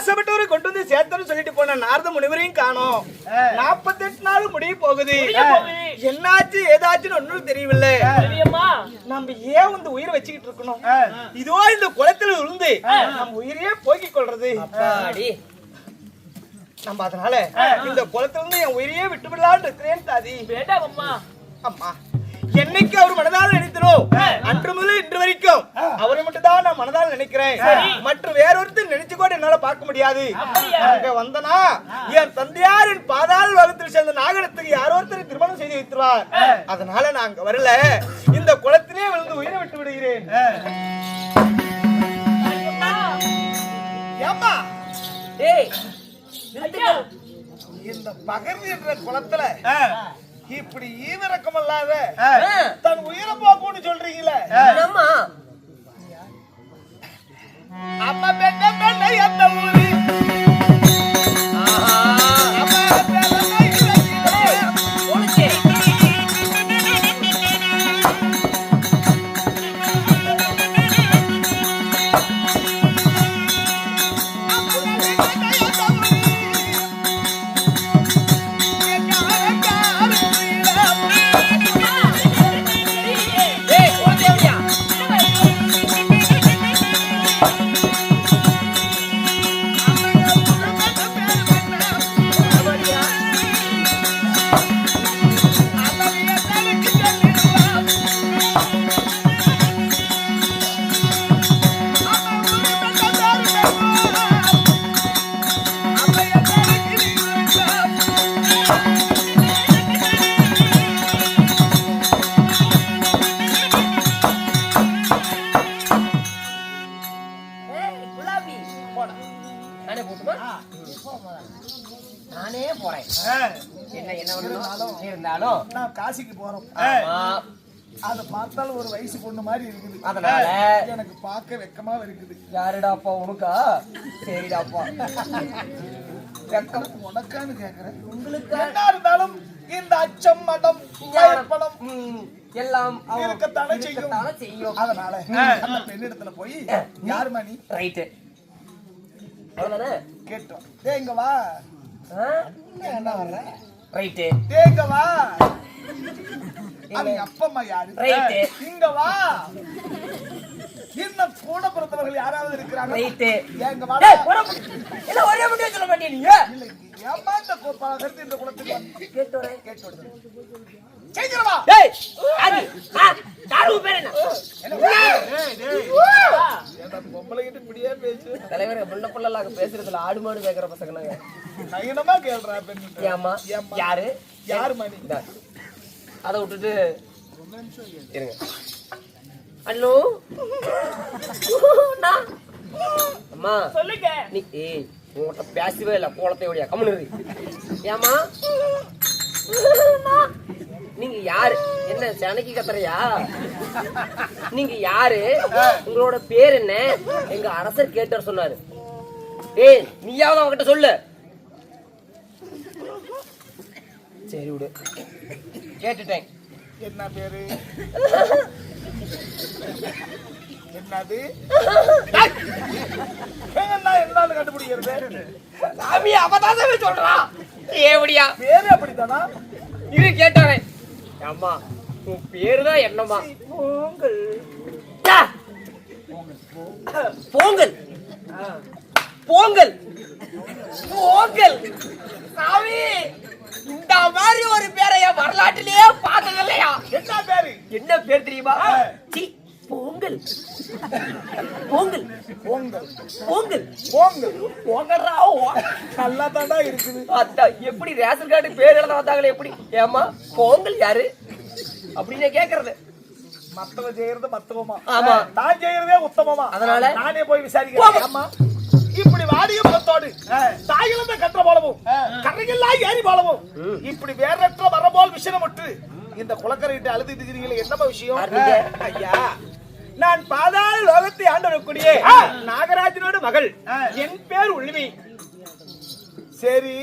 ஆசைப்பட்டவரை கொண்டு வந்து சேர்த்தன்னு சொல்லிட்டு போன நாரத முனிவரையும் காணோம். 48 நாள் முடிய போகுது. என்னாச்சு ஏதாச்சுன்னு ஒன்னும் தெரியவில்லை. நம்ம ஏன் வந்து உயிரை வச்சுக்கிட்டு இருக்கணும்? இதோ இந்த குளத்துல விழுந்து நம்ம உயிரையே போக்கிக் கொள்றது. நம்ம அதனால இந்த குளத்துல இருந்து என் உயிரையே விட்டுவிடலான்னு இருக்கிறேன் தாதி. வேண்டாம் அம்மா. அம்மா என்னைக்கு அவர் மனதால் நினைத்தனோ அன்று முதல் இன்று வரைக்கும் அவரை மட்டும் தான் நான் மனதால் நினைக்கிறேன். மற்றும் வேறொருத்தர் நினைச்சு கூட என்னால பார்க்க முடியாது. அங்க வந்தனா என் தந்தையார் என் பாதாள லோகத்தில் சேர்ந்த நாகரத்துக்கு யாரோ ஒருத்தர் திருமணம் செய்து வைத்துருவார். அதனால நான் அங்க வரல, இந்த குளத்திலே விழுந்து உயிரை விட்டு விடுகிறேன். ஏம்மா இந்த பகர்ந்து என்ற குளத்துல இப்படி ஈவிரக்கம் இல்லாத தன் உயிரை போக்குன்னு சொல்றீங்களே, அம்மா பெண்ண பெண்ண எந்த ஊரு நானே போறேன். என்ன இருந்தாலும் நான் காசிக்கு போறோம். அதை பார்த்தாலும் ஒரு வயசு பொண்ணு மாதிரி இருக்குது. அதனால எனக்கு பார்க்க வெக்கமா இருக்குது. யாருடாப்பா உனக்கா? சரிடாப்பா. வெக்கம் உனக்கான்னு கேக்குறேன். உங்களுக்கு என்ன இருந்தாலும் இந்த அச்சம் மடம் படம் எல்லாம் இருக்கத்தானே செய்யும். அதனால அந்த பெண்ணிடத்துல போய் யார் மணி ரைட்டு அவ்வளவுதானே கேட்டோம். இங்க வா. என்ன வர்ற? ரைட்டு. இங்க வா. அவங்க அப்பம்மா யாரு? ரைட்டு. இங்க வா. இன்னும் கூட பிறந்தவர்கள் யாராவது இருக்கிறாங்க? ரைட்டு. இங்க வா. என்ன ஒரே முடிய சொல்ல மாட்டீங்க? இல்ல ஏமா இந்த கருத்து இந்த குலத்துக்கு கேட்டோரே செய்கிறவா. டேய் ஆதி தாரு பேர் என்ன? என்ன பொம்பளை கிட்ட இப்படியே பேசு. தலைவரே முன்ன புள்ளலாக பேசுறதுல ஆடு மாடு கேக்குற பசங்க நாங்க. நயனமா கேள்றா பெண்ணிட்ட. ஏம்மா யாரு? யார் மணி? அத விட்டுட்டு இருங்க. ஹலோ அம்மா சொல்லுங்க. நீ ஏய் உன்கிட்ட பேசவே இல்லை. கோலத்தை ஓடியா கம்முனு. ஏம்மா நீங்க யாரு? என்ன சனக்கி கத்துறையா? நீங்க யாரு? உங்களோட பேர் என்ன? எங்க அரசர் கேட்டார் சொன்னாரு. ஏய் நீயாவது அவங்கிட்ட சொல்லு. சரி விடு, கேட்டுட்டேன். என்ன பேரு? என்னது என்னன்னு கண்டுபிடிக்கிறது? சாமி அவதான் சொல்றான். ஏவடியா பேரு அப்படித்தானா? இரு கேட்டாரே. அம்மா உன் பேருதான் என்னம்மா? பொங்கல். பொங்கல் பொங்கல் பொங்கல். சாமி இந்த மாதிரி ஒரு பேரை வரலாற்றிலேயே பார்த்தது இல்லையா? என்ன பேரு? என்ன பேர் தெரியுமா? பொங்கல் பொங்கல் பொங்கல் பொங்கல் பொங்கல் பொங்கல்ரா. நல்லா தாண்டா இருக்குது. அதான் எப்படி ரேஷன் கார்டு பேர் எழுத வந்தாங்களே எப்படி? ஏமா பொங்கல் யாரு அப்படின்னு கேக்குறது. மத்தவ செய்யறது மத்தவமா? ஆமா. நான் செய்யறதே உத்தமமா? அதனால நானே போய் விசாரிக்கிறேன். ஆமா இப்படி வாடிய முகத்தோடு தாயிழந்த கற்ற போலவும் கரையெல்லாம் ஏறி போலவும் இப்படி வேறற்ற வர போல் விஷயம் விட்டு இந்த குளக்கரையிட்டு அழுதுட்டு இருக்கிறீங்களே என்னமா விஷயம்? ஐயா நான் பாதாள லோகத்தை ஆண்டு வரக்கூடிய நாகராஜனோட மகள். என் பேர் உள்வி. சரி,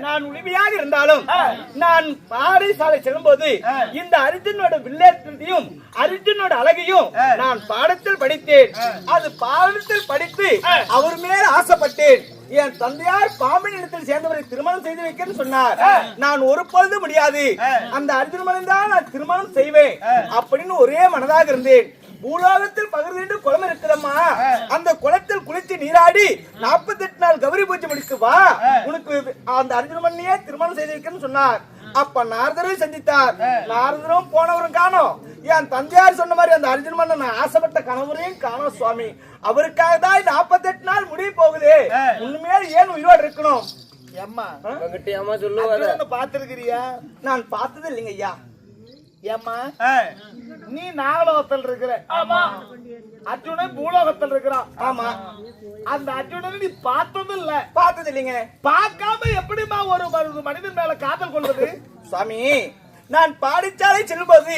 நான் உரிமையாக இருந்தாலும் நான் பாடசாலை செல்லும்போது இந்த அர்ஜுனோட வில்லேற்றத்தையும் அர்ஜுனோட அழகையும் நான் பாடத்தில் படித்தேன். அது பாடத்தில் படித்து அவர் மேல் ஆசைப்பட்டேன். என் தந்தையார் பாம்பின் இடத்தில் சேர்ந்தவரை திருமணம் செய்து வைக்கன்னு சொன்னார். நான் ஒரு பொழுது முடியாது, அந்த அர்ஜுனன் தான் நான் திருமணம் செய்வேன் அப்படின்னு ஒரே மனதாக இருந்தேன். பூலோகத்தில் பகிர்ந்து குளம் இருக்கிறம்மா, அந்த குளத்தில் குளித்து நீராடி 48 நாள் கௌரி பூஜை முடித்து வா, உனக்கு அந்த அர்ஜுனனையே திருமணம் செய்து வைக்கன்னு சொன்னார். அப்ப நாரதரையும் சந்தித்தார். நாரதரும் போனவரும் காணோம். என் தந்தையார் சொன்ன மாதிரி அந்த அர்ஜுனன் நான் ஆசைப்பட்ட கணவரையும் காணோம் சுவாமி. அவருக்காக தான் 48 நாள் முடிய போகுது. உண்மையா ஏன் உயிரோடு இருக்கணும்? ஏம்மா பாத்துருக்கிறியா? நான் பார்த்தது இல்லைங்க ஐயா. ஏம்மா நீ நாகலோகத்தில் இருக்கிற, அர்ஜுனன் பூலோகத்தில் இருக்கிறான். ஆமா, அந்த அர்ஜுனனை நீ பார்த்தது இல்ல? பார்த்தது இல்லைங்க. பார்க்காம எப்படிமா ஒரு மனிதன் மேல காதல் கொள்வது? சாமி, நான் பாடசாலை செல்லும்போது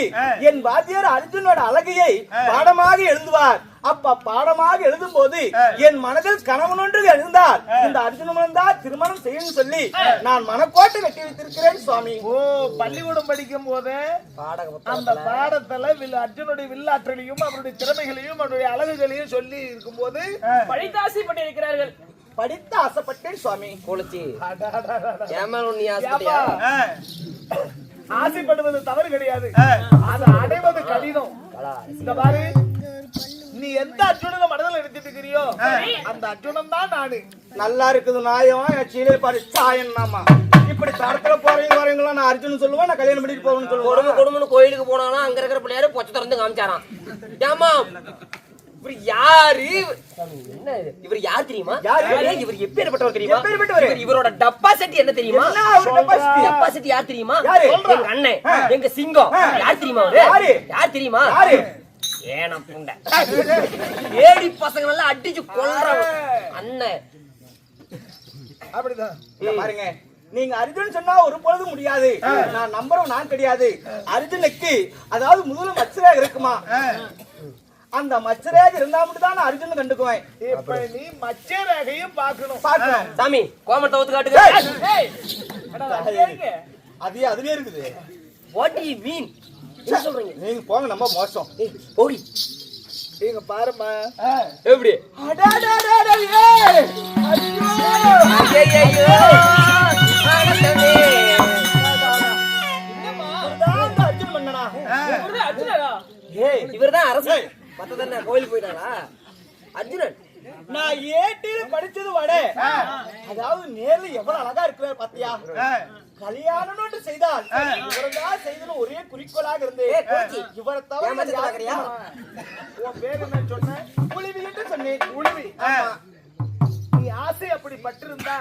என் வாத்தியார் அர்ஜுனோட அழகையை பாடமாக எழுதுவார். அப்ப பாடமாக எழுதும் போது என் மனதில் கணவன் ஒன்று எழுந்தார். இந்த அர்ஜுனன் தான் திருமணம் செய்யணும்னு சொல்லி நான் மனக்கோட்டை கட்டி வைத்திருக்கிறேன் சுவாமி. ஓ, பள்ளிக்கூடம் படிக்கும் போது அந்த பாடத்துல அர்ஜுனுடைய வில்லாற்றலையும் அவருடைய திறமைகளையும் அவருடைய அழகுகளையும் சொல்லி இருக்கும் போது படித்து ஆசைப்பட்டு இருக்கிறார்கள். படித்து ஆசைப்பட்டேன் சுவாமி. கொளுத்தி ஆசைப்படுவது தவறு கிடையாது, அதை அடைவது கடினம். இந்த பாரு, நீ எந்த அர்ஜுனனை மனதில் எடுத்துட்டு இருக்கிறியோ அந்த அர்ஜுனன் தான் நானு. நல்லா இருக்குது நாயம். சீலே பாரு சாயன்னாமா. இப்படி தரத்துல போறவங்க வரவங்களா நான் அர்ஜுனன் சொல்லுவேன், நான் கல்யாணம் பண்ணிட்டு போவேன்னு சொல்லுவேன். குடும்பம் கோயிலுக்கு போனாலும் அங்க இருக்கிற பிள்ளையாரு பொச்ச திறந்து காமிச்சாராம். ஏமா இவர் யாரு? என்ன இவர் யார் தெரியுமா? இவர் எப்பேற்பட்டவர் தெரியுமா? இவரோட டெபாசிட் என்ன தெரியுமா? டெபாசிட் யார் தெரியுமா? எங்க அண்ணன், எங்க சிங்கம். யார் தெரியுமா? யார் தெரியுமா? ஏன புண்டை ஏடி பசங்க எல்லாம் அடிச்சு கொல்றாங்க அண்ணன். அப்படிதான் பாருங்க. நீங்க அர்ஜுன் சொன்னா ஒரு பொழுது முடியாது. நான் நம்புறோம் நான் கிடையாது. அர்ஜுனுக்கு அதாவது முதல்ல மச்சரேக இருக்குமா, அந்த மச்சரேக இருந்தா மட்டும் தான் நான் அர்ஜுன் கண்டுக்குவேன். இப்ப நீ மச்சரேகையும் பார்க்கணும். சாமி கோமத்தை ஊத்து காட்டுங்க. அது அதுலயே இருக்குது. What to you mean? என்ன சொல்றீங்க? நீங்க போங்க, நம்ம மோசம். போடி நீங்க பாருமா. எப்படி? அடடடடடே ஐயோ ஐயோ ஆனந்தமே. என்னம்மா இவர்தான் அர்ஜுன் மன்னனா? இவர்தான் அர்ஜுனனா? ஏய், இவர்தான் அரசன். மத்ததென்ன கோயிலுக்கு போயிட்டாங்களா அர்ஜுனன்? நான் ஏட்டில படிச்சது வட, அதாவது நேர்ல எவ்வளவு அழகா இருக்கிறார் பாத்தியா? கல்யாணம் செய்தால் இவர்தான் செய்தது ஒரே குறிக்கோளாக இருந்து இவரை தவிர உன் பேர் என்ன சொன்ன? குழுவி என்று சொன்னேன். குழுவி. நீ ஆசை அப்படி பட்டிருந்தா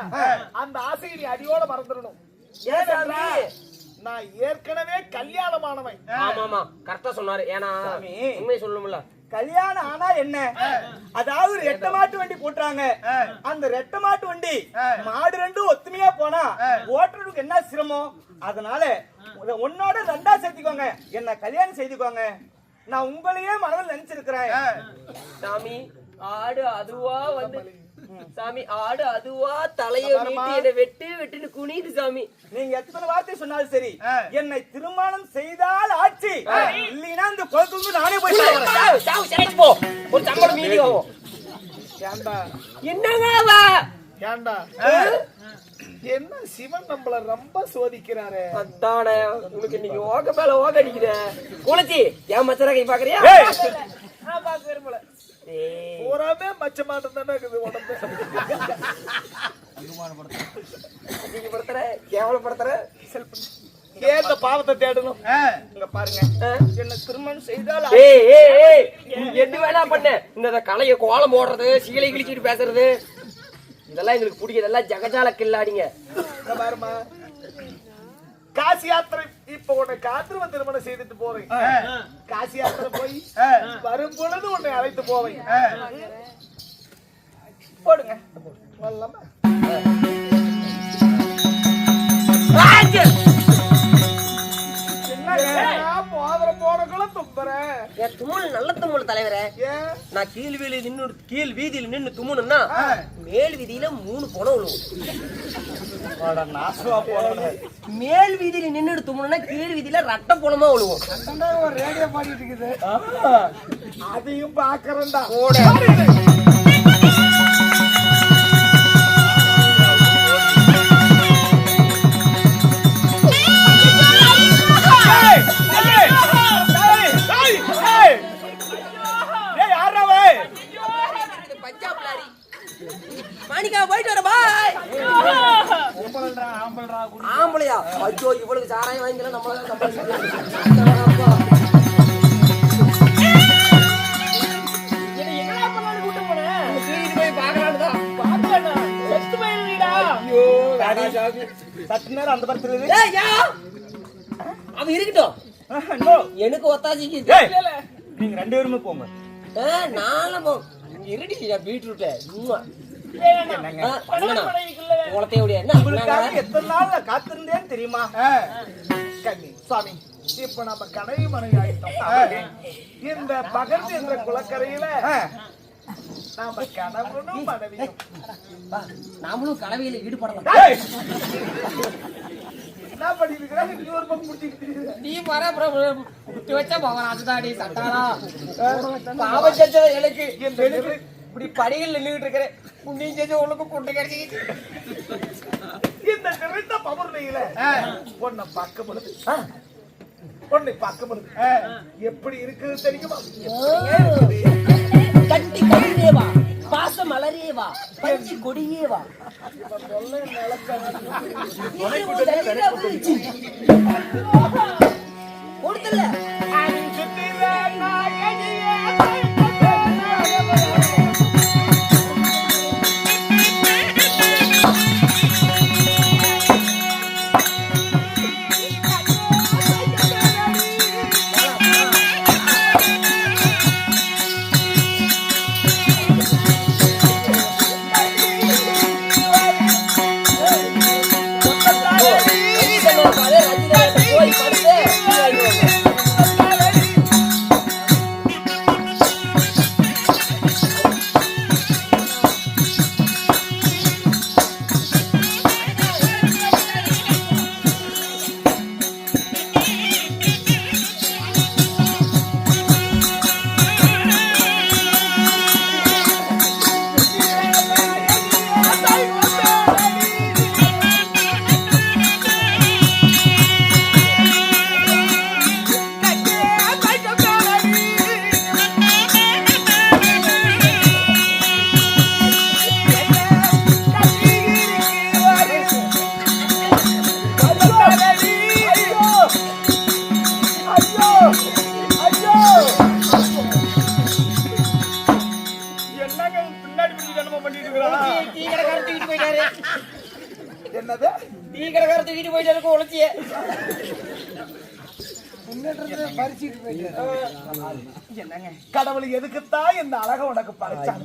அந்த ஆசையை நீ அடியோட மறந்துடணும். ஏன்னா நான் ஏற்கனவே கல்யாணமானவன். ஆமாமா கரெக்டா சொன்னாரு. ஏன்னா உண்மை சொல்லணும்ல, கல்யாணம் ஆனா என்ன, அதாவது ரெட்ட மாட்டு வண்டி போட்டுறாங்க. அந்த ரெட்ட மாட்டு வண்டி மாடு ரெண்டும் ஒத்துமையா போனா ஓட்டுறதுக்கு என்ன சிரமம். அதனால உன்னோட ரெண்டா சேர்த்துக்கோங்க, என்ன கல்யாணம் செய்துக்கோங்க. நான் உங்களையே மனதில் நினைச்சிருக்கிறேன். சாமி ஆடு அதுவா வந்து, சாமி ஆடு அதுவா தலைய நீட்டி என்ன வெட்டு வெட்டுன்னு குனிது. சாமி நீங்க எத்தனை வார்த்தை சொன்னாலும் சரி, என்னை திருமணம் செய்தால் ஆட்சி, இல்லைன்னா இந்த குளத்துக்கு நானே போய் போ. ஒரு சம்பளம் மீறி ஆகும். என்னங்க ஏண்டா என்ன சிவன் நம்மள ரொம்ப சோதிக்கிறாரு. அதானே உனக்கு இன்னைக்கு ஓக மேல ஓக அடிக்கிறேன். குளத்தி ஏன் மச்சரா கை பாக்குறியா? பாக்க விரும்பல. பூராமே மச்ச மாட்டம் தானே இருக்குது உடம்பு. அதிகப்படுத்துற கேவலப்படுத்துற ஏந்த பாவத்தை தேடணும். இங்க பாருங்க, என்ன திருமணம் செய்தால் எது வேணா பண்ண. இந்த கலைய கோலம் போடுறது, சீலை கிழிச்சிட்டு பேசுறது, இதெல்லாம் எங்களுக்கு பிடிக்கும். இதெல்லாம் ஜகஜால கில்லாடிங்க. பாருமா, காசி யாத்திரை இப்ப உன்னை காத்திருவ திருமணம் செய்துட்டு போவேன். காசி யாத்திரை போய் வரும் பொழுது உன்னை அழைத்து போவேன். போடுங்க போதுற போனக்குள்ள துப்புறேன். தும்மல் நல்ல தும்மல் தலைவரே. நான் கீழ் வீதியில நின்னு தும்முனா மேல் வீதியில 3 பணம் விழுவும். மேல் வீதியில நின்னு தும்முனா கீழ் வீதியில ரட்ட பணமா விழுவும். ரேடியோ பாடிட்டு இருக்குது, அதையும் பாக்குறேன்டா. ஆம்பளையா? ஐயோ, இவளுக்கு சாராயம் வாங்கிக்கலாம் நம்மளால. அந்த படத்துல அவன் இருக்கட்டும், எனக்கு ஒத்தாசிக்கு நீங்க 2 பேருமே போங்க. நானும் இருடி பீட்ரூட் எத்தனை நாள் காத்திருந்தேன்னு தெரியுமா சுவாமி? இப்ப நம்ம கனவு மனைவி ஆயிட்டோம். இந்த பகல் என்ற குளக்கரையில நாம கணவனும் மனைவியும். நாமளும் கலவையில ஈடுபடலாம். என்ன பண்ணிருக்கிறாங்க? இன்னொரு பக்கம் முடிச்சுக்கிட்டு நீ குட்டி வச்சா பவராஜதாடி சட்டாளா பாவம் செஞ்சத எனக்கு இப்படி படிகள் நின்றுட்டு இருக்கிறேன். புண்ணியம் செஞ்ச உனக்கு கொண்டு கிடைச்சிக்கிட்டு இந்த நிறைந்த பவர்னையில பொண்ணை பார்க்க பொழுது பொண்ணை பார்க்க பொழுது எப்படி இருக்குது தெரியுமா? கட்டி கட்டியேவா, பாச மலரேவா, பஞ்சி கொடியேவா, கொடுத்தல என்னது? டீ கடைக்காரர் தூக்கிட்டு போயிட்டு உழைச்சிய கடவுள் எதுக்குத்தான் இந்த அழக உனக்கு படைச்சான்?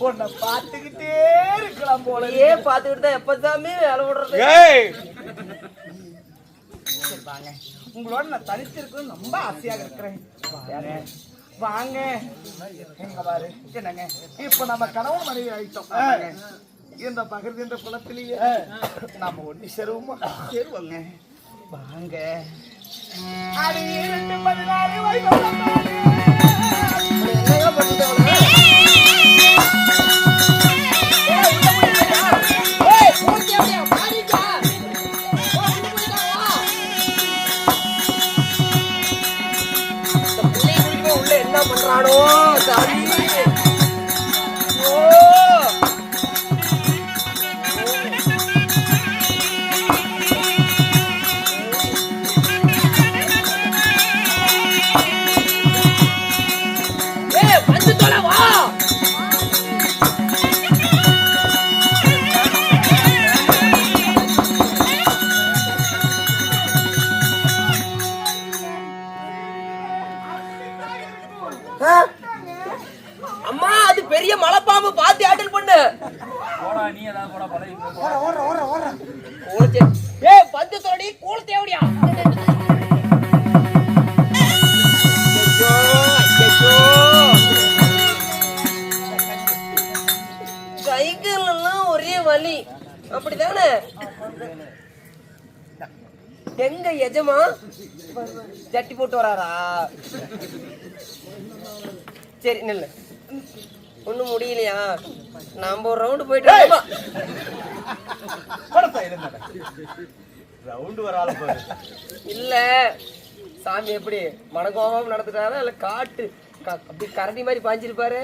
உன்னை பார்த்துக்கிட்டே இருக்கலாம் போல. ஏன் பார்த்துக்கிட்டு தான் எப்பதாமே வேலை விடுறது? வாங்க, உங்களோட நான் தனித்திருக்கணும் ரொம்ப ஆசையாக இருக்கிறேன். வாங்க, எங்க பாரு. என்னங்க, இப்ப நம்ம கணவன் மனைவி ஆயிட்டோம். இந்த பகிர்ந்த குளத்திலேயே நாம ஒண்ணு சேருவோங்க. வாங்க. அடி 2 16 உள்ள என்ன பண்றானோ சாமி. அம்மா, அது பெரிய மலைப்பாம்பு, பார்த்து ஹேண்டில் பண்ணு. நீ ஏதாவது கூட பழகி பந்து தொடடி கூழ தேவடியா. தான் ஒரே வலி அப்படிதானே? எங்க எஜமா ஜட்டி போட்டு வராரா? சரி நில்லு. ஒண்ணும் முடியலையா? நாம ஒரு ரவுண்டு போயிட்டு ரவுண்டு வரால பாரு. இல்ல சாமி எப்படி மனகோபம் நடந்துட்டாரா இல்ல காட்டு அப்படி கரடி மாதிரி பாஞ்சிருப்பாரு?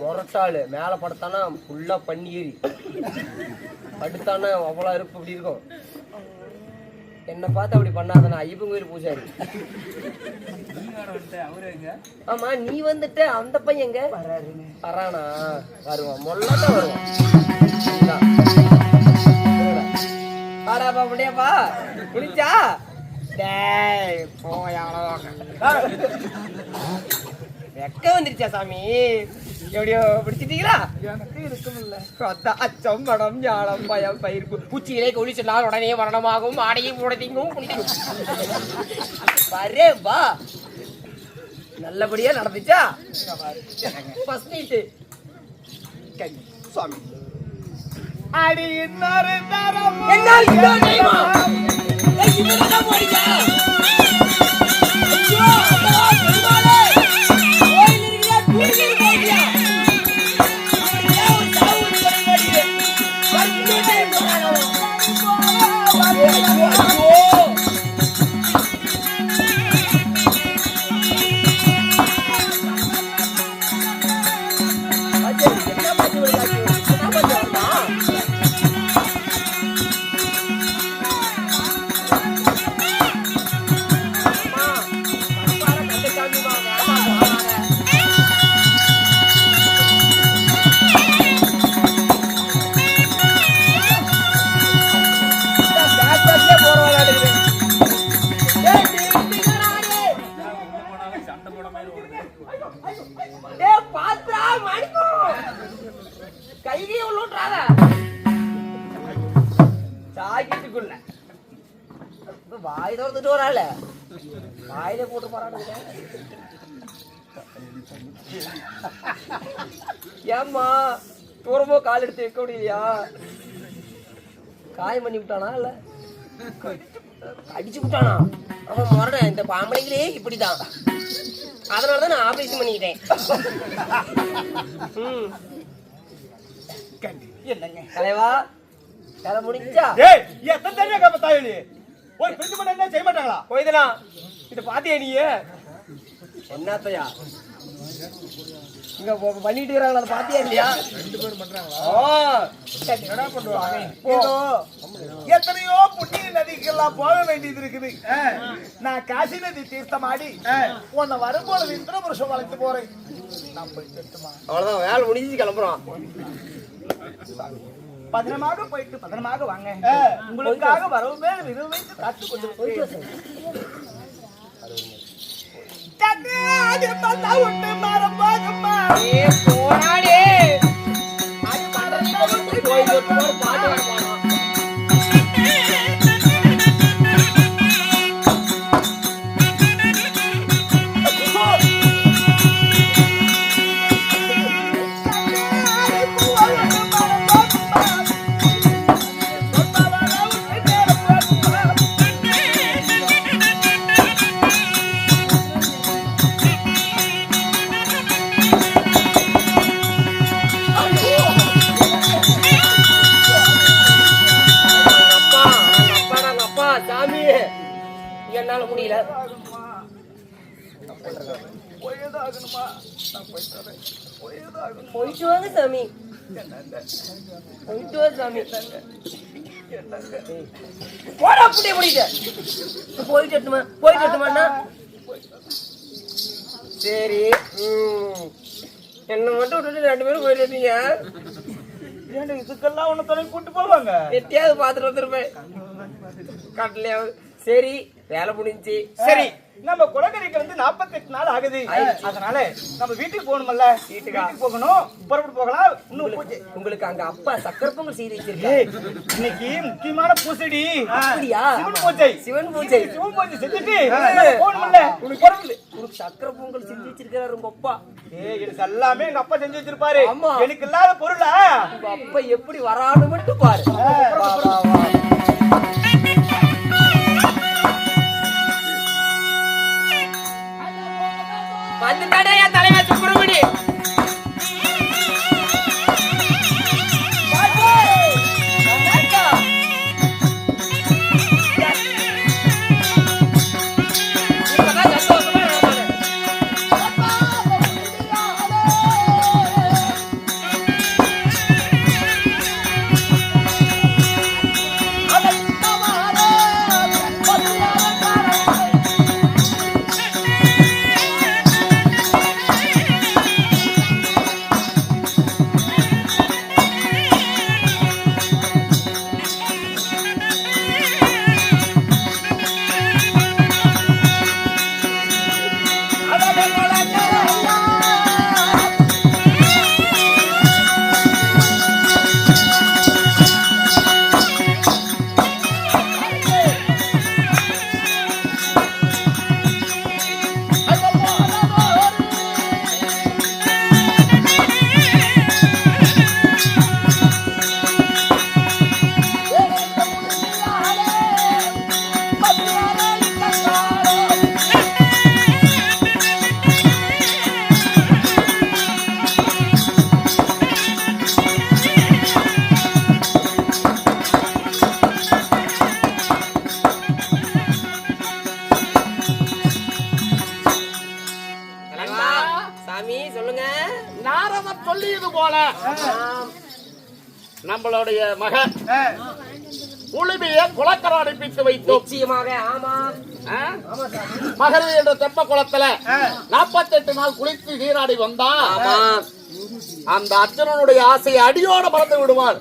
முரட்டாளு மேல படுத்தானா ஃபுல்லா பன்னீரி படுத்தானா அவ்வளவு இருப்பு இப்படி இருக்கும். என்ன பார்த்து அப்படி பண்ணாதானா? ஐயப்பன் கோயில் பூசாரி. ஆமா நீ வந்துட்ட, அந்த பையன் எங்க வரானா? வருவான், மொல்லாதான் வருவான். பாடாப்பா முடியாப்பா குளிச்சா வெக்க வந்துருச்சா சாமி? எப்படியோ பிடிச்சிட்டீங்களா? எனக்கு இருக்குமில்ல அச்சம் படம் ஞானம் பயம் பயிர்ப்பு பூச்சிகளை கொளிச்செல்லாம் உடனே மரணமாகவும் ஆடையும் உடனேயும் வரே வா. நல்லபடியா நடந்துச்சா? ஃபர்ஸ்ட் நைட்டு சுவாமி அடி இன்னொரு தரம் என்ன இன்னொரு டைமா? என்னடா போறீங்க? ஐயோ அப்பா பெருமாளே கோயில் இருக்கா தூக்கிட்டு போறியா? ஐயோ சாவு பண்ணி வந்துட்டே போறானோ. வாய் தோர்த்துட்டு வரால வாயில போட்டு போறாங்க. ஏம்மா தூரமோ கால் எடுத்து வைக்க முடியலையா? காயம் பண்ணி விட்டானா இல்ல அடிச்சு விட்டானா? அவன் முரட இந்த பாம்பளைங்களே இப்படிதான். அதனாலதான் நான் ஆபரேஷன் பண்ணிக்கிட்டேன். என்னங்க தலைவா வேலை முடிஞ்சா? ஏய் எத்தனை தெரியும் கப்ப தாயலி ஒரு பிரிச்சு பண்ண என்ன செய்ய மாட்டாங்களா? போய்தனா இது பாத்தியா நீ? என்னத்தையா இங்க பண்ணிட்டு இருக்காங்களா? அதை பாத்தியா இல்லையா? 2 பேரும் பண்றாங்களா? என்னடா பண்ணுவாங்க? எத்தனையோ புண்ணிய நதிக்கெல்லாம் போக வேண்டியது இருக்குது. நான் காசி நதி தீர்த்தமாடி உன்னை வரும்போது இந்திர புருஷம் வளைத்து போறேன். நான் போய் செத்துமா? அவ்வளவுதான், வேலை முடிஞ்சு கிளம்புறோம். பத்திரமாக போயிட்டு பத்திரமாக வாங்க. உங்களுக்காக வரவுமே விருது வைத்து காத்து கொண்டு என்னால முடியல. போயிட்டு வாங்க சாமி, போயிட்டு வா சாமி. போடா புடிய முடியுது. போயிட்டு எட்டுமா சரி. என்ன மட்டும் விட்டுட்டு 2 பேரும் போயிட்டு வந்தீங்க. இதுக்கெல்லாம் உன்னை துணை கூட்டு போவாங்க. எட்டியாவது பாத்துட்டு வந்துருப்பேன் காட்டலையாவது. சரி வேலை முடிஞ்சு. சரி நம்ம குலக்கரைக்கு வந்து 48 நாள் ஆகுது. அதனால நம்ம வீட்டுக்கு போகணும்ல. வீட்டுக்கு போகணும். புறப்பட்டு போகலாம். இன்னும் உங்களுக்கு அங்க அப்பா சக்கரை பொங்கல் செய்து வச்சிருக்காரு. இன்னைக்கு முக்கியமான பூசடி. அப்படியா? சிவன் பூஜை. சிவன் பூஜை. சிவன் பூஜை செஞ்சுட்டு போகணும்ல. உனக்கு சக்கரை பொங்கல் செஞ்சு வச்சிருக்காரு உங்க அப்பா. எனக்கு எல்லாமே எங்க அப்பா செஞ்சு வச்சிருப்பாரு. எனக்கு இல்லாத பொருளா உங்க அப்பா எப்படி வரான்னு மட்டும் பாரு. வந்துட்டாடே என் தலைவா சுப்பிரமணி. நம்மளுடைய மகன் உளிமையை குளக்கரை அனுப்பித்து வைத்தோம். நிச்சயமாக. ஆமா மகரி என்ற தெப்ப குளத்துல 48 நாள் குளித்து நீராடி வந்தா அந்த அர்ஜுனனுடைய ஆசையை அடியோட மறந்து விடுவார்.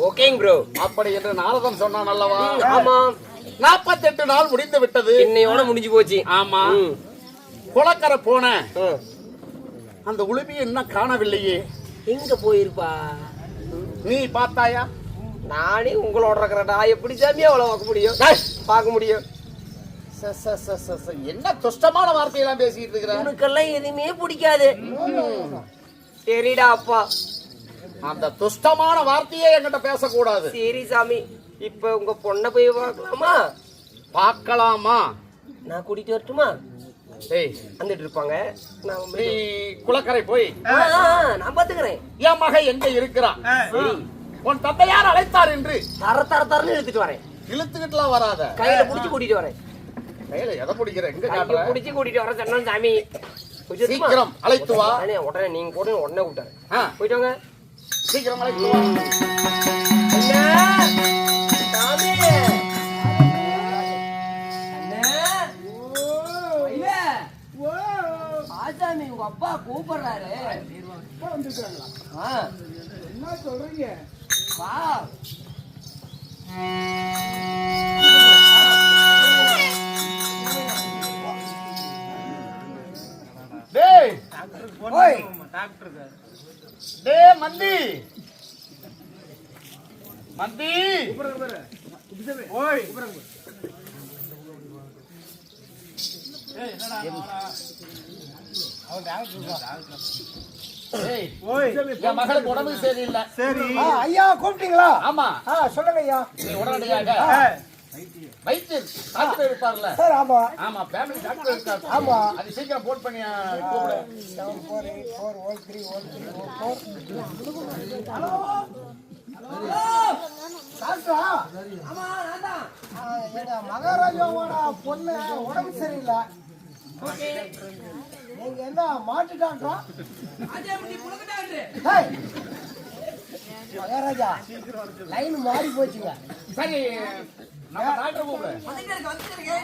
ஓகேங்க ப்ரோ. அப்படி என்று நாரதன் சொன்னான் அல்லவா? ஆமா. 48 நாள் முடிந்து விட்டது. இன்னையோட முடிஞ்சு போச்சு. ஆமா. குளக்கரை போன அந்த உளிமையை இன்னும் காணவில்லையே. எங்க போயிருப்பா? நீ பார்த்தாயா? நானே உங்களோட இருக்கிறடா. எப்படி சாமி அவ்வளவு பார்க்க முடியும்? என்ன துஷ்டமான வார்த்தையெல்லாம் பேசிட்டு இருக்கிற? உனக்கெல்லாம் எதுவுமே பிடிக்காது. சரிடா அப்பா. அந்த துஷ்டமான வார்த்தையே என்கிட்ட பேசக்கூடாது. சரி சாமி. இப்ப உங்க பொண்ணை போய் பார்க்கலாமா? பார்க்கலாமா? நான் கூட்டிட்டு வரட்டுமா? வந்துட்டு இருப்பாங்க. நீ குளக்கரை போய் நான் பாத்துக்கிறேன். என் மகன் எங்க இருக்கிறான்? உன் தந்தையார் அழைத்தார் என்று தரன்னு இழுத்துட்டு வரேன். இழுத்துக்கிட்டுலாம் வராத. கையில புடிச்சு கூட்டிட்டு வரேன். கையில எதை பிடிக்கிற? எங்க கையில புடிச்சு கூட்டிட்டு வர சொன்ன சாமி. சீக்கிரம் அழைத்து வா. உடனே நீங்க கூட உடனே விட்டாரு. போயிட்டு வாங்க. சீக்கிரம் அழைத்து வா. ஆசாமி உங்க அப்பா கூப்பிடுறாரு. என்ன சொல்றீங்க? வா. டேய் மந்தி மந்தி ஓய் மகளுக்கு உடம்பு சரியில்லை. சரி ஐயா கூப்பிட்டீங்களா? ஆமா சொல்லுங்க ஐயா. நீ உடனடியாக வைத்தியர் டாக்டர் இருப்பார்ல? சார் ஆமா. ஆமா ஃபேமிலி டாக்டர் இருக்காரு. ஆமா. அது சீக்கிரம் போன் பண்ணி கூப்பிடு. 74841313. ஹலோ ஹலோ டாக்டரா? ஆமா நான் தான். எங்க மகாராஜாவோட பொண்ணு உடம்பு சரியில்லை. ஓகே. நீங்க என்ன மாட்டு டாக்டரா? ஆஜாமணி புலக டாக்டர். ஹேய் மகாராஜா லைன் மாறி போச்சுங்க. சரி நம்ம டாக்டர் கூப்பிடு. வந்துருங்க.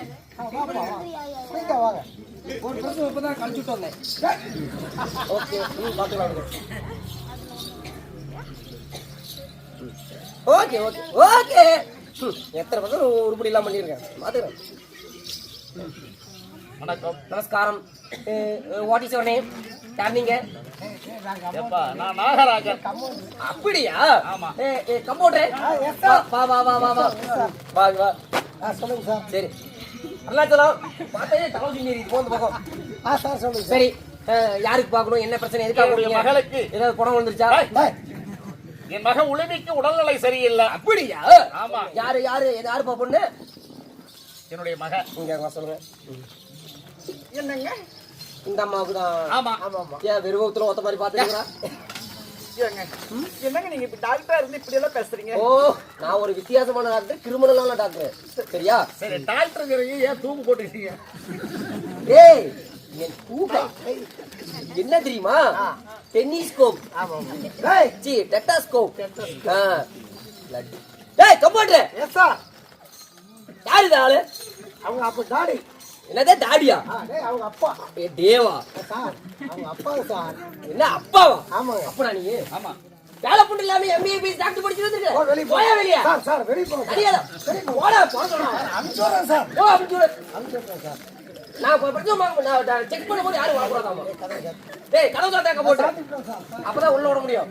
நீங்க வாங்க. ஒரு பிரச்சனை இப்பதான் கழிச்சுட்டு வந்தேன். ஓகே பாத்துக்கலாம். Okay okay okay. எத்தனை பக்கம் உருப்படி எல்லாம் பண்ணிருக்கேன் பாத்துக்கிறேன். வணக்கம். நமஸ்காரம். What is your name? யார் நீங்க? எப்பா நான் நாகராஜன். அப்படியா? ஆமா. கம்போட்டர் வா வா வா வா வா வா வா. சொல்லுங்க சார். சரி அருணாச்சலம் பார்த்தே தலோஜி போந்த பக்கம். சார் சொல்லுங்க. சரி யாருக்கு பார்க்கணும்? என்ன பிரச்சனை? எதுக்காக என்னுடைய கூப்பிட்டீங்க? மகளுக்கு ஏதாவது பணம் வந்துருச்சா? என் மகன் உளவிக்கு உடல்நிலை சரியில்லை. அப்படியா? ஆமா. யாரு யாரு யாருப்பா பொண்ணு? என்னுடைய மகன். இங்க சொல்லுங்க. என்னங்க? இந்த அம்மாவுக்கு தான். ஆமா. ஏன் வெறுவத்துல ஒத்த மாதிரி பாத்துக்கிறா? என்னங்க நீங்க இப்ப டாக்டரா இருந்து இப்படி எல்லாம் பேசுறீங்க? ஓ நான் ஒரு வித்தியாசமான டாக்டர், கிரிமினலான டாக்டர். சரியா? சரி டாக்டர் ஏன் தூக்கு போட்டுட்டீங்க? ஏய் என் தூக்கா என்ன தெரியுமா? டென்னிஸ்கோப். சி டெட்டாஸ்கோப். டேய் கம்பவுண்டர். Yes sir. யாரு இந்த ஆளு? அவங்க அப்பா டாடி. என்னதே தாடியா? டேய் அவங்க அப்பா. ஏ தேவா. சார் அவங்க அப்பா சார். என்ன அப்பாவா? ஆமாங்க. அப்பனா நீ? ஆமா. வேலை புண்டு இல்லாம MBBS டாக்டர் படிச்சு வந்திருக்க. வெளிய போயா வெளிய. சார் வெளிய போங்க. அடியால. போடா போடா. அனுப்பிச்சுறேன் சார். ஓ அனுப்பிச்சுறேன் சார். நான் படிச்சோம் நான் செக் பண்ணும்போது யாரும் வர கூடாதாமா. டேய் கதவு தாக்க போடு. அப்பதான் உள்ள விட முடியும்.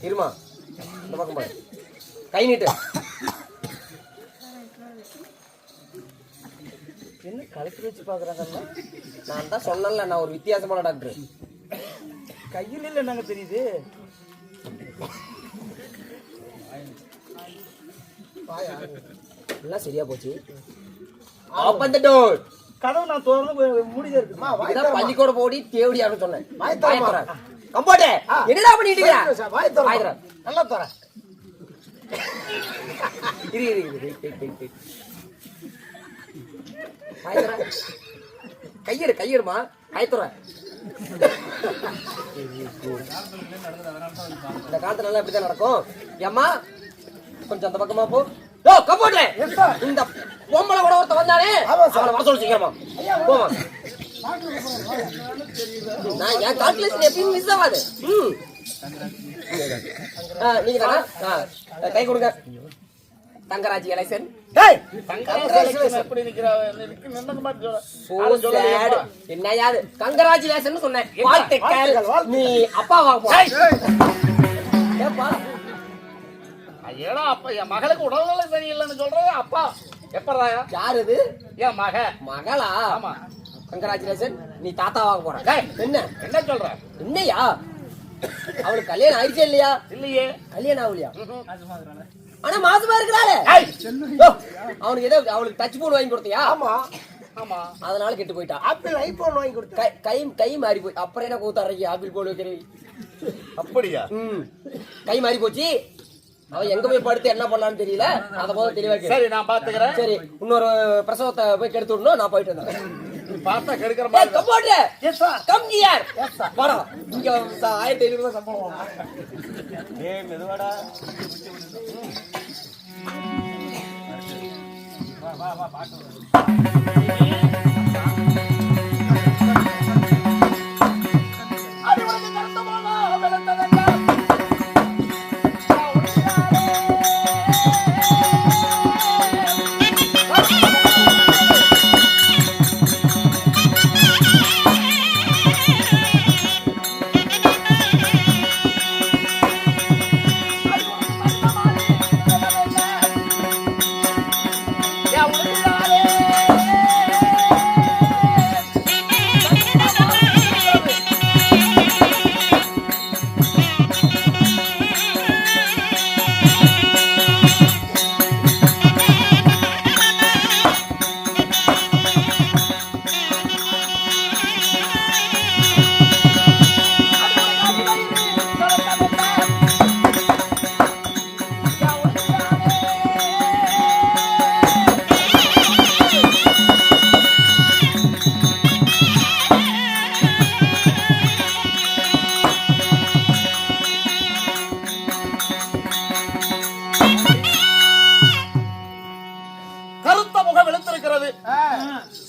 இருமா இந்த பக்கம் பாரு. கை நீட்டு. என்ன கலெக்டர் வச்சு பாக்குறாங்க? நான் தான் சொன்னேன்ல நான் ஒரு வித்தியாசமான டாக்டர். கையில் இல்ல என்னங்க தெரியுது? எல்லாம் சரியா போச்சு. ஓபன் தி டோர். கதவு நான் திறந்து மூடிதான் இருக்குமா? இதான் பள்ளிக்கூட போடி தேவடியான்னு சொன்னேன். வாய் தரமா. கம்போட்டே என்னடா பண்ணிட்டு இருக்க? வாய் வாய் தர. தர. நல்லா தர. இரு இரு இரு வெயிட். வாய் தர. கையெடுமா. வாய் தர. இந்த காலத்துல நல்லா இப்படிதான் நடக்கும். ஏம்மா கொஞ்சம் அந்த பக்கமா போ. ஓ கம்போட்டே இந்த பொம்பளை கூட ஒருத்த வந்தானே அவனை வர சொல்லு சீக்கிரமா. போமா. நான் என் கால்குலேஷன் எப்பயும் மிஸ் ஆகாது. நீங்க தானா? கை கொடுங்க. தங்கராஜ் எலெக்ஷன். டேய் தங்கராஜன் எப்படி நின்னது மாதிரி சொல்ல. என்னையாது கங்கராஜுலேஷன் சொன்னேன். வாழ்த்துக்கள். நீ அப்பா வாங்க. ஏப்பா ஏடா அப்பா என் மகளுக்கு உடல்நிலை சரியில்லைன்னு சொல்றது அப்பா எப்படா? யாரு இது? என் மகளா? ஆமா. கங்கராஜுலேஷன். நீ தாத்தா வாங்க போற. என்ன சொல்ற? என்னையா அவளுக்கு கல்யாணம் ஆயிடுச்சா இல்லையா? இல்லையே. கல்யாணம் ஆகலையா? ஆனா மாசமா இருக்கிறாளே. அவனுக்கு ஏதோ அவளுக்கு டச் போன் வாங்கி கொடுத்தியா? ஆமா. ஆமா. அதனால கெட்டு போயிட்டா. ஆப்பிள் ஐபோன் வாங்கி கொடுத்தேன். கை மாறி போய் அப்புறம் என்ன கூத்தாடுறீங்க? ஆப்பிள் போன் வைக்கிறீங்க. அப்படியா? கை மாறி போச்சு. அவன் எங்க போய் படுத்து என்ன பண்ணலான்னு தெரியல. அத போல தெளிவா கேளு. சரி நான் பாத்துக்கிறேன். சரி இன்னொரு பிரசவத்தை போய் கெடுத்து விடணும். நான் போயிட்டு வந்தேன். பார்த்தா கெடுக்கிற மாதிரி. Composter yes sir. Come here. வாடா இங்க 1500 ரூபாய் சம்பளம். ஏய் மெதுவாடா. வா பாக்கலாம்.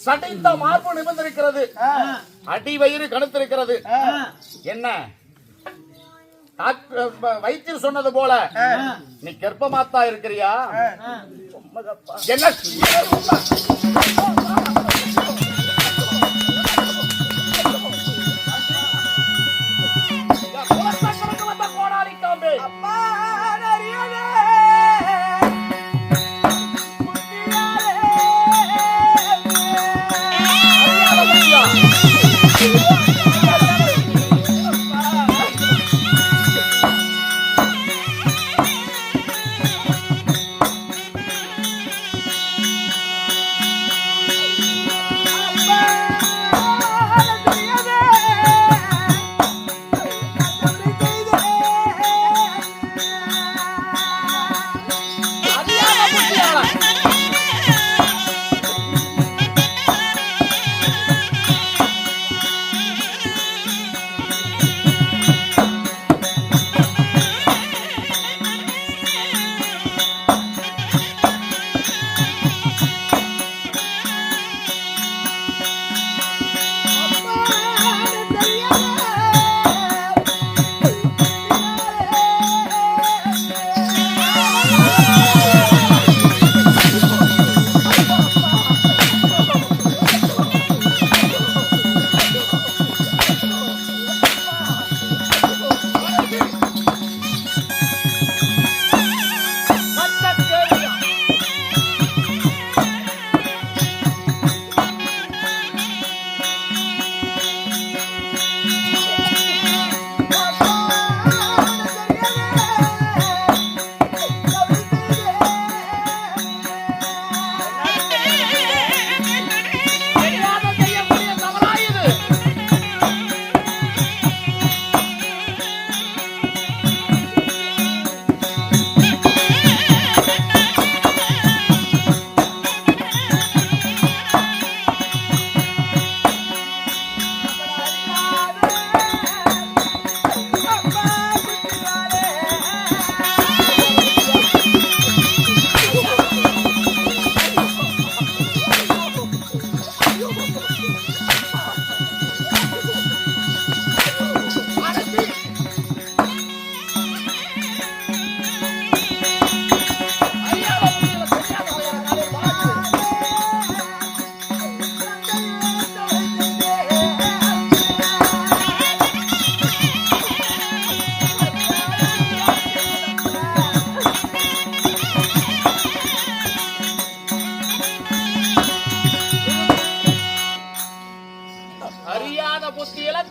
சடைத்த மார்பு நிமிர்ந்திருக்கிறது, அடி வயிறு கணுத்திருக்கிறது. என்ன வைத்தியர் சொன்னது போல நீ கர்ப்பமாத்தா இருக்கிறியா? என்ன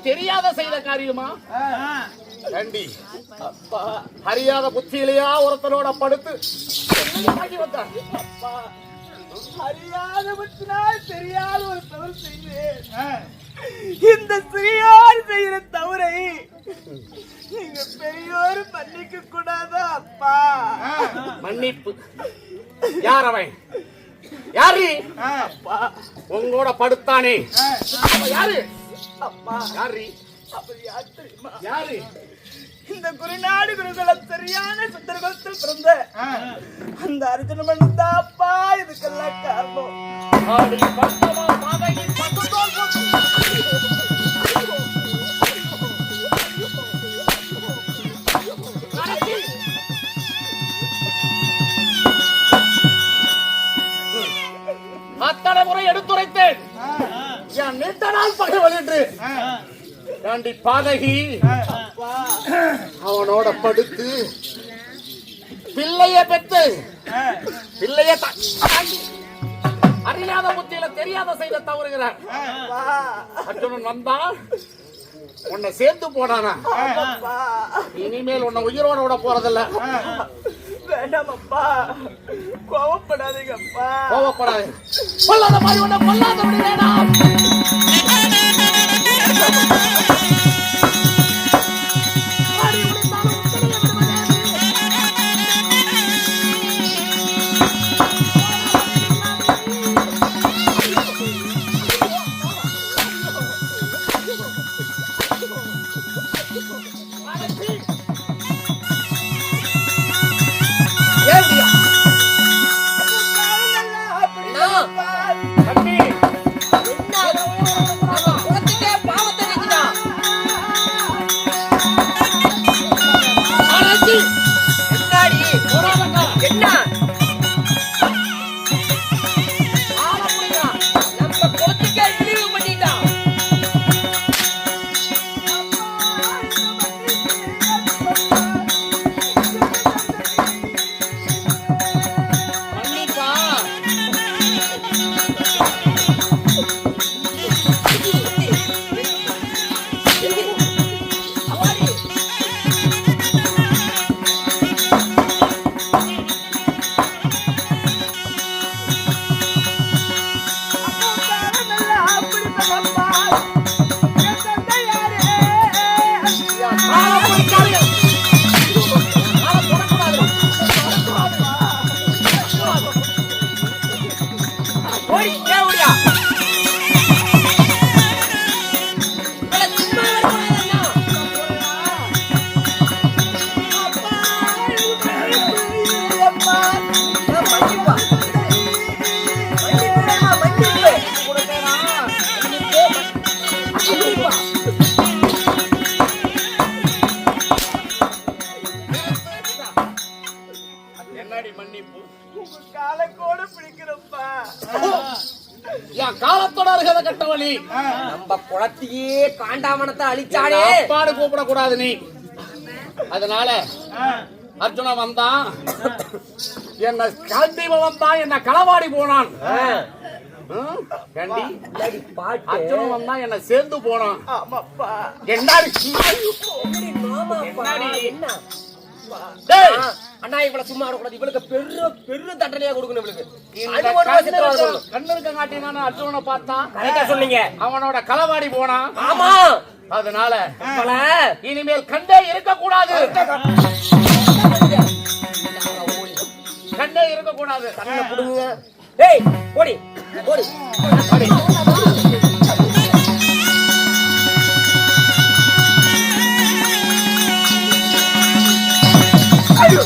தெரியாத செய்த காரியமா? அறியாத புத்தியிலையா ஒருத்தரோட படுத்து அறியாத புத்தினால் தெரியாத ஒரு தவறு செய்தேன். இந்த சிறியோர் செய்கிற தவறை நீங்க பெரியோர் மன்னிக்க கூடாதா அப்பா? மன்னிப்பு யார் அவன்? யாரு? அப்பா உங்களோட படுத்தானே யாரு? அப்பா யாரு? அப்படி யார் தெரியுமா? யாரு? இந்த குருநாடு குருகுலம் சரியான சுந்தரகுலத்தில் பிறந்த அந்த அர்ஜுன மன்னன் தான் அப்பா இதுக்கெல்லாம் காரணம். அத்தனை முறை எடுத்துரைத்தேன் என் நீண்ட நாள் பகைவன் என்று. தாண்டி பாதகி அவனோட படுத்து பிள்ளைய பெற்று பிள்ளைய அறியாத புத்தியில தெரியாத செய்த தவறுகிறார். அர்ஜுனன் வந்தா உன்னை சேர்த்து போனானா? இனிமேல் உன்னை உயிரோட விட போறதில்ல. வேண்டாம் அப்பா, கோவப்படாதீங்க அப்பா. கோவப்படாது. கொல்லாத மாதிரி உன்னை கொல்லாத விட வேண்டாம். உயிரோட பிடிக்கிறப்பா. என் காலத்தோட அருகதை கட்டவழி நம்ம குளத்தையே காண்டாமணத்தை அழிச்சானே. அப்பாடு கூப்பிடக்கூடாது நீ. அதனால அர்ஜுனா வந்தான், என்ன காந்தீபம் வந்தான், என்ன களவாடி போனான். ஏண்டி? பாட்டு அர்ஜுனன் வந்தான், என்ன சேர்ந்து போனான். ஆமாப்பா. என்னடி? என்ன டேய், அண்ணா இவளை சும்மா விடக்கூடாது. இவளுக்கு பெரு தண்டனையா கொடுக்கணும். இவளுக்கு இந்த கண்ணு இருக்க காட்டினான அர்ஜுனனை பார்த்தான். கரெக்டா சொன்னீங்க. அவனோட களவாடி போனான். ஆமா, அதனால இவள இனிமேல் கண்டே இருக்க கூடாது. கண்டே இருக்க கூடாது. கண்ணை புடுங்க. டேய் ஓடி ஓடி ஓடி. ஐயோ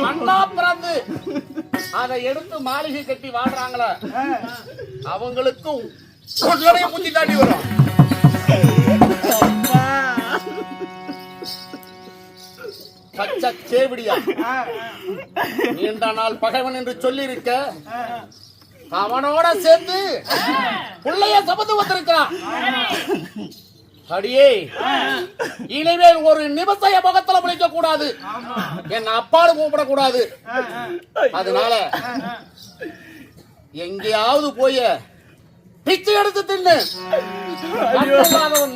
அண்ணா பிறந்து அதை எடுத்து மாளிகை கட்டி வாழ்றாங்கள அவங்களுக்கும் கொள்ளடைய புத்தி தாண்டி வரும். பச்சை கேவிடியா நீண்ட நாள் பகைவன் என்று சொல்லி இருக்க அவனோட சேர்ந்து பிள்ளைய சபந்து வந்திருக்கிறான். அடியே இனிமேல் ஒரு நிமிஷம் என் முகத்துல பிடிக்க கூடாது, என் அப்பாடு கூப்பிடக்கூடாது. அதனால எங்கேயாவது போய் பிச்சை எடுத்து தின்னு,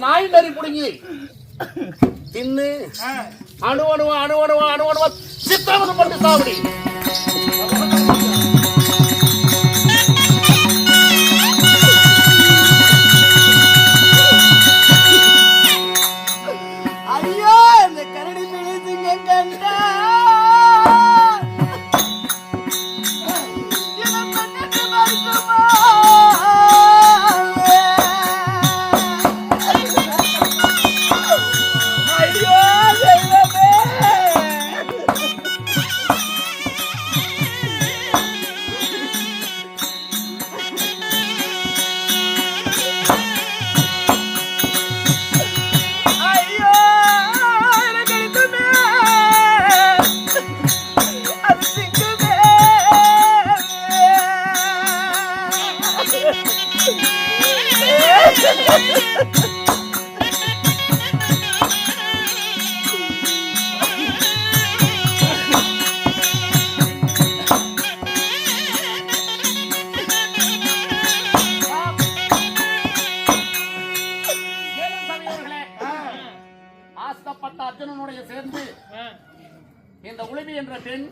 நாய் நரி புடுங்கி தின்னு அணுவணுவா சித்திரவதம் பண்ணி சாப்பிடி. ஐயோ இந்த கரடி பிடிச்சுங்க கண்டா ஆஸ்தப்பட்ட அர்ஜுனனுடைய சேர்ந்து இந்த உளிமி என்ற பெண்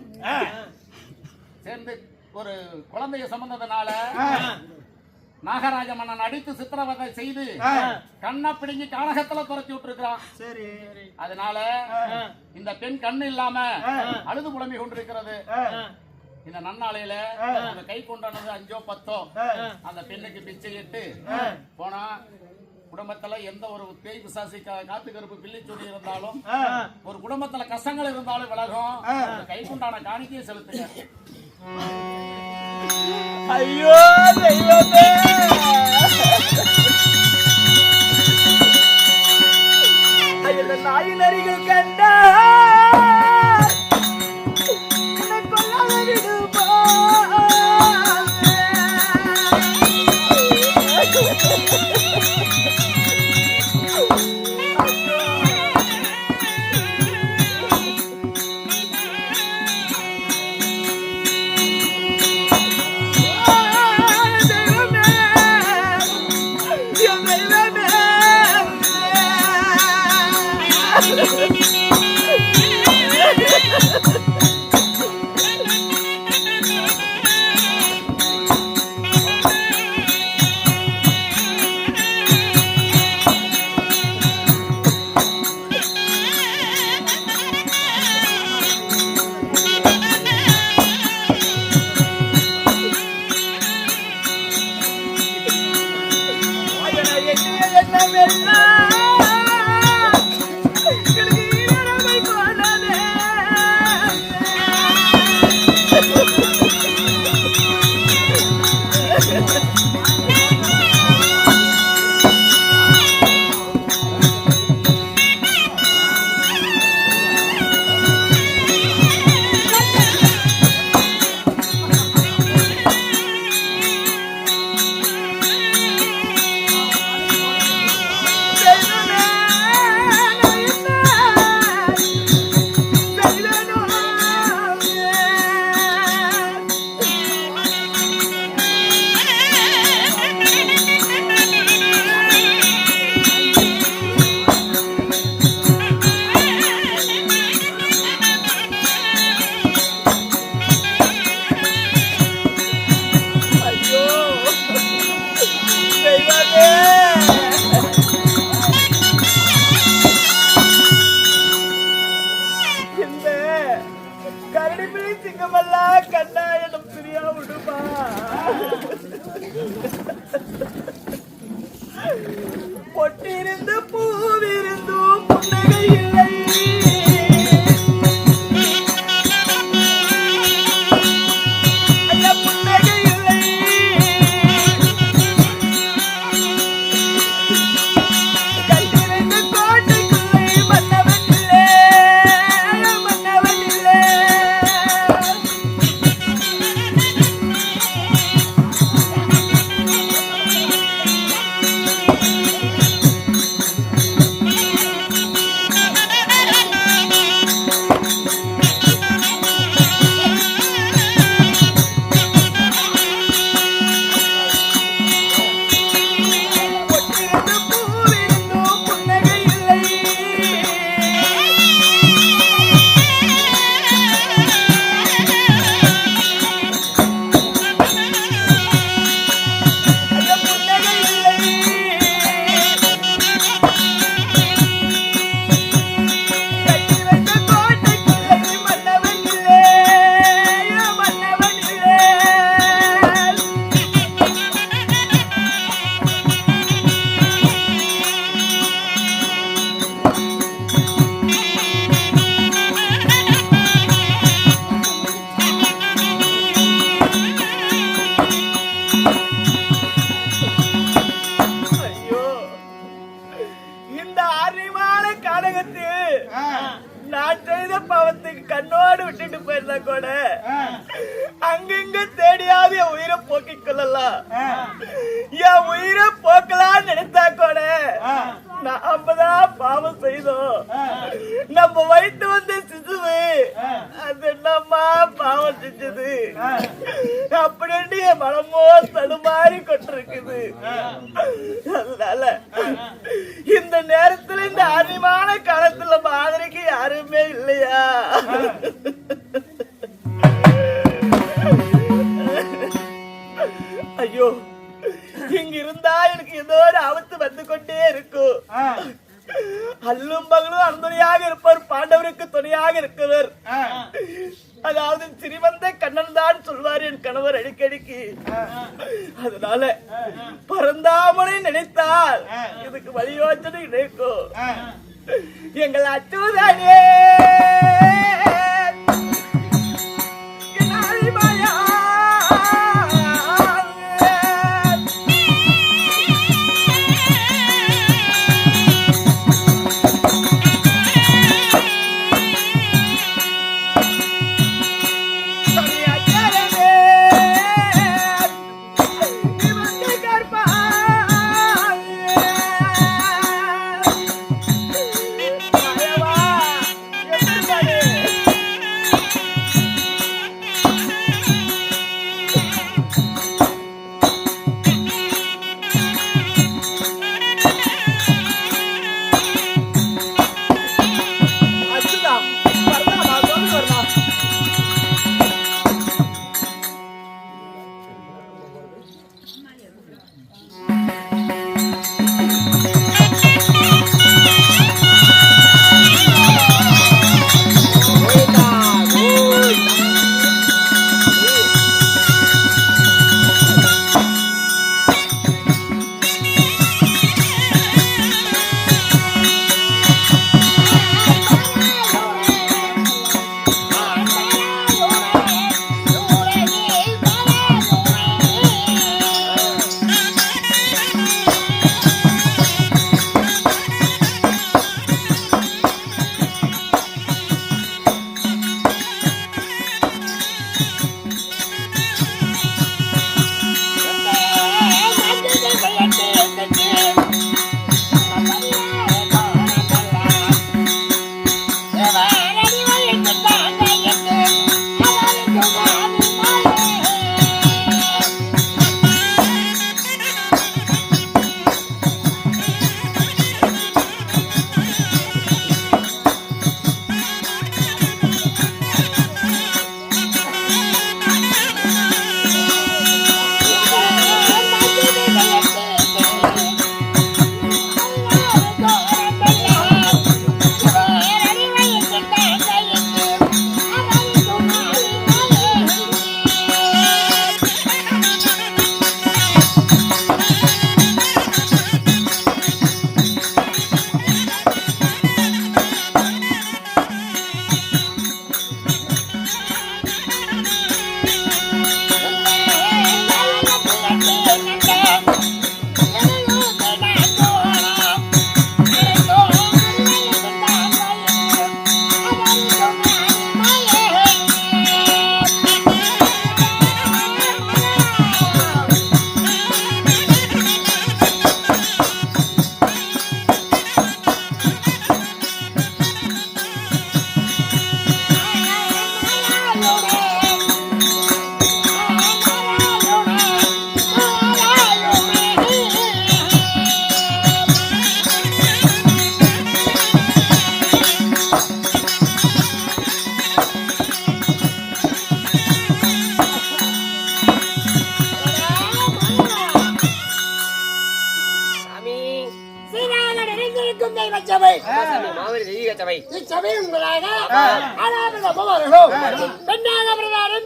சேர்ந்து ஒரு குழந்தைய சம்பந்தத்தினால நாகராஜ மன்னன் அடித்து சித்திரவதை செய்து கண்ணை பிடுங்கி கானகத்துல துரத்தி விட்டுருக்கான். சரி, அதனால இந்த பெண் கண்ணு இல்லாம அழுது புலம்பி கொண்டிருக்கிறது. இந்த நன்னாளையில கை கொண்டானது 5 or 10 அந்த பெண்ணுக்கு பிச்சை இட்டு போனா குடும்பத்துல எந்த ஒரு பேய் பிசாசி காத்து கருப்பு பில்லி சொல்லி இருந்தாலும் ஒரு குடும்பத்துல கஷ்டங்கள் இருந்தாலும் விலகும். கை கொண்டான காணிக்கையை செலுத்துங்க. ஐயோ தெய்வமே, இந்த நாய் நரிகள் கண்டா என்னை கொல்லாத விடுமா. தெய்வமே, தெய்வமே. இந்த ஆரியமான காலகத்தில் நான் செய்த பாவத்துக்கு கண்ணோடு விட்டுட்டு போயிருந்தா கூட அங்கங்க தேடியாவது என் உயிரை போக்கிக் கொள்ளலாம். என் உயிரை போக்கலாம் நினைத்தா கூட நாமதான் பாவம் செய்தோம். நம்ம வயிற்று வந்த சிசுவு அது என்னம்மா பாவம் செஞ்சது அப்படின்னு என் மனமோ தடுமாறி கொண்டிருக்குது. அதனால இந்த நேரத்துல இந்த அருமையான காலத்துல மாதிரிக்கு யாருமே இல்லையா? ஐயோ, இங்க இருந்தா எனக்கு ஏதோ ஒரு ஆபத்து வந்து கொண்டே இருக்கும். அல்லும் பகலும் அருந்துணையாக இருப்பவர், பாண்டவருக்கு துணையாக இருக்கிறவர். அதாவது சிறிவந்த கண்ணன் தான் சொல்வார் என் கணவர் அடிக்கடிக்கு. அதனால பரந்தாமனை நினைத்தால் இதுக்கு வழி யோசனை கிடைக்கும். எங்கள் அச்சுதானே இச்சபை உங்களாக பெண்ணாக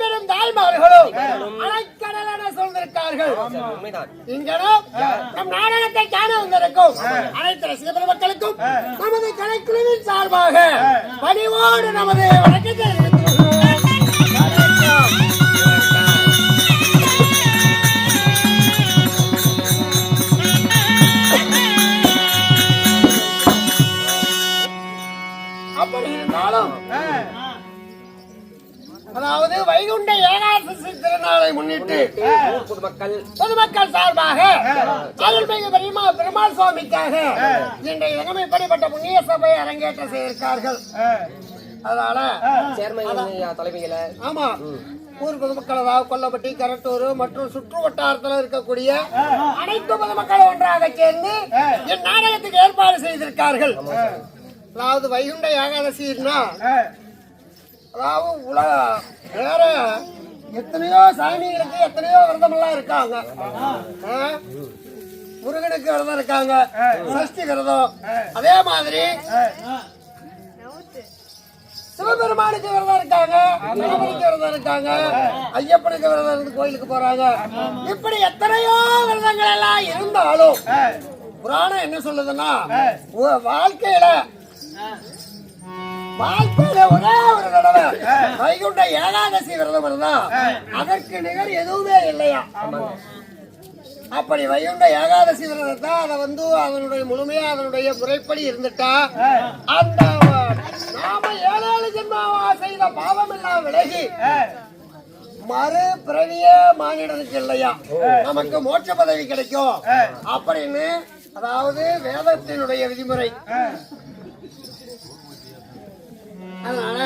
பெரும் தாய்மார்களும் அலைக்கடலான சொல்ந்திருக்கார்கள். இங்கனும் நம் நாடகத்தை காண வந்திருக்கும் அனைத்து ரசிகர் மக்களுக்கும் நமது கலைக்குழுவின் சார்பாக பணிவோடு நமது வணக்கத்தை அப்படி இருந்தாலும் அதாவது வைகுண்ட ஏகாதசி திருநாளை முன்னிட்டு பொதுமக்கள் சார்பாக அருள்மிகு பெருமாள் சுவாமிக்காக இன்றைய தினம் இப்படிப்பட்ட புண்ணிய சபை அரங்கேற்றம் செய்திருக்கார்கள். அதனால தலைமையில ஆமா ஊர் பொதுமக்கள் அதாவது கொல்லப்பட்டி கரட்டூர் மற்றும் சுற்று வட்டாரத்தில் இருக்கக்கூடிய அனைத்து பொதுமக்கள் ஒன்றாக சேர்ந்து இந்நாடகத்துக்கு ஏற்பாடு செய்திருக்கார்கள். அதாவது வைகுண்ட ஏகாதசின்னா அதாவது வேற எத்தனையோ சாமிகளுக்கு எத்தனையோ விரதம் எல்லாம் இருக்காங்க. முருகனுக்கு விரதம் இருக்காங்க, சஷ்டி விரதம். அதே மாதிரி சிவபெருமானுக்கு விரதம் இருக்காங்க, கணபதிக்கு விரதம் இருக்காங்க, ஐயப்பனுக்கு விரதம் இருந்து கோயிலுக்கு போறாங்க. இப்படி எத்தனையோ விரதங்கள் எல்லாம் இருந்தாலும் புராணம் என்ன சொல்லுதுன்னா வாழ்க்கையில ஒரே ஒரு தடவை வைகுண்ட ஏகாதசி விரதம் இருந்தா அதற்கு நிகர் எதுவுமே இல்லையா. அப்படி வைகுண்ட ஏகாதசி விரதத்தை அதை அதனுடைய முழுமையா அதனுடைய முறைப்படி இருந்துட்டா அந்த நாம 7 ஜென்மாவா செய்த பாவம் எல்லாம் விலகி மறு பிறவியே மானிடனுக்கு இல்லையா, நமக்கு மோட்ச பதவி கிடைக்கும் அப்படின்னு அதாவது வேதத்தினுடைய விதிமுறை. அதனால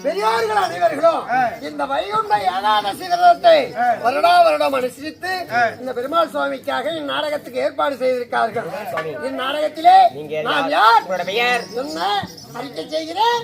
பெரியோர்கள் அனைவர்களும் இந்த வைகுண்ட ஏகாதசி விரதத்தை வருடம் அனுசரித்து இந்த பெருமாள் சுவாமிக்காக இந்நாடகத்துக்கு ஏற்பாடு செய்திருக்கார்கள். இந்நாடகத்திலே நான் யார் என்ன அறிக்கை செய்கிறேன்.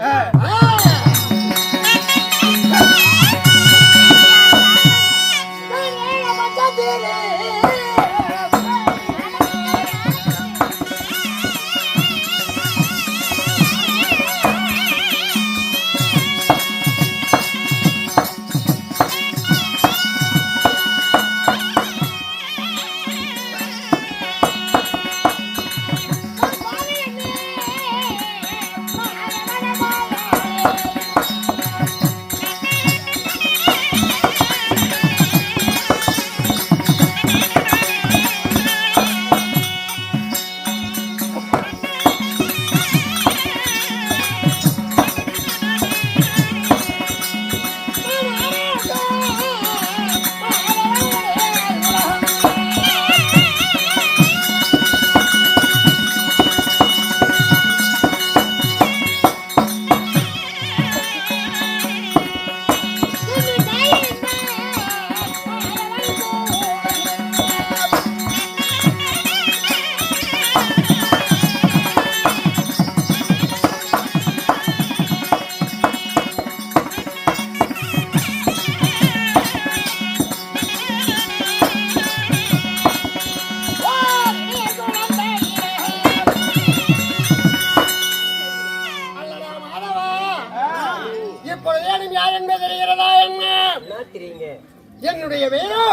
என்னுடைய வேணோ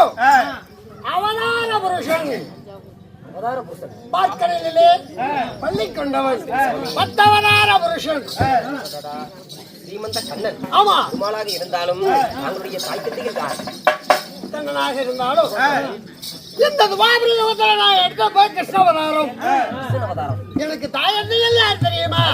அவதார புருஷன் பாட்கடலிலே பள்ளி கொண்டவன் 10 அவதார புருஷன் ஸ்ரீமந்த கண்ணன். ஆமா சுமாளாக இருந்தாலும் அவருடைய தாய்க்கத்திகள் கண்ணனாக இருந்தாலும் இந்த துவாபரி யுகத்தில் நான் எடுத்த போய் கிருஷ்ணவதாரம் எனக்கு தாயந்தைகள் யார் தெரியுமா?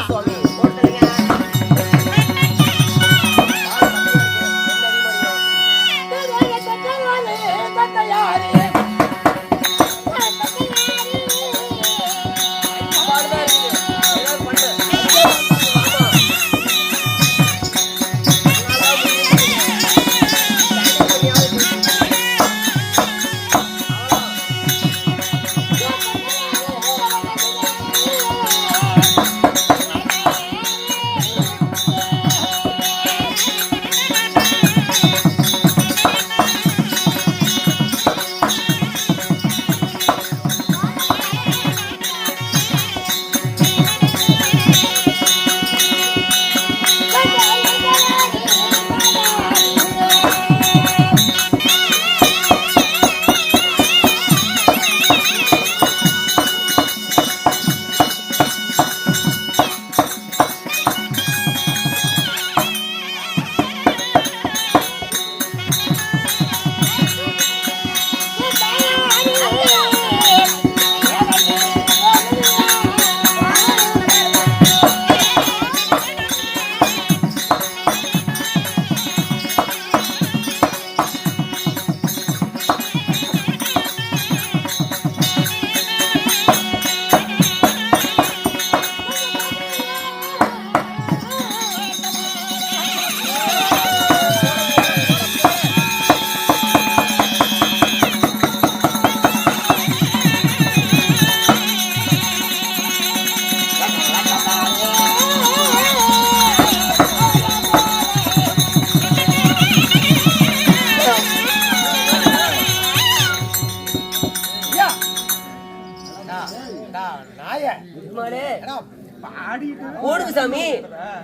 போடுங்க சாமி,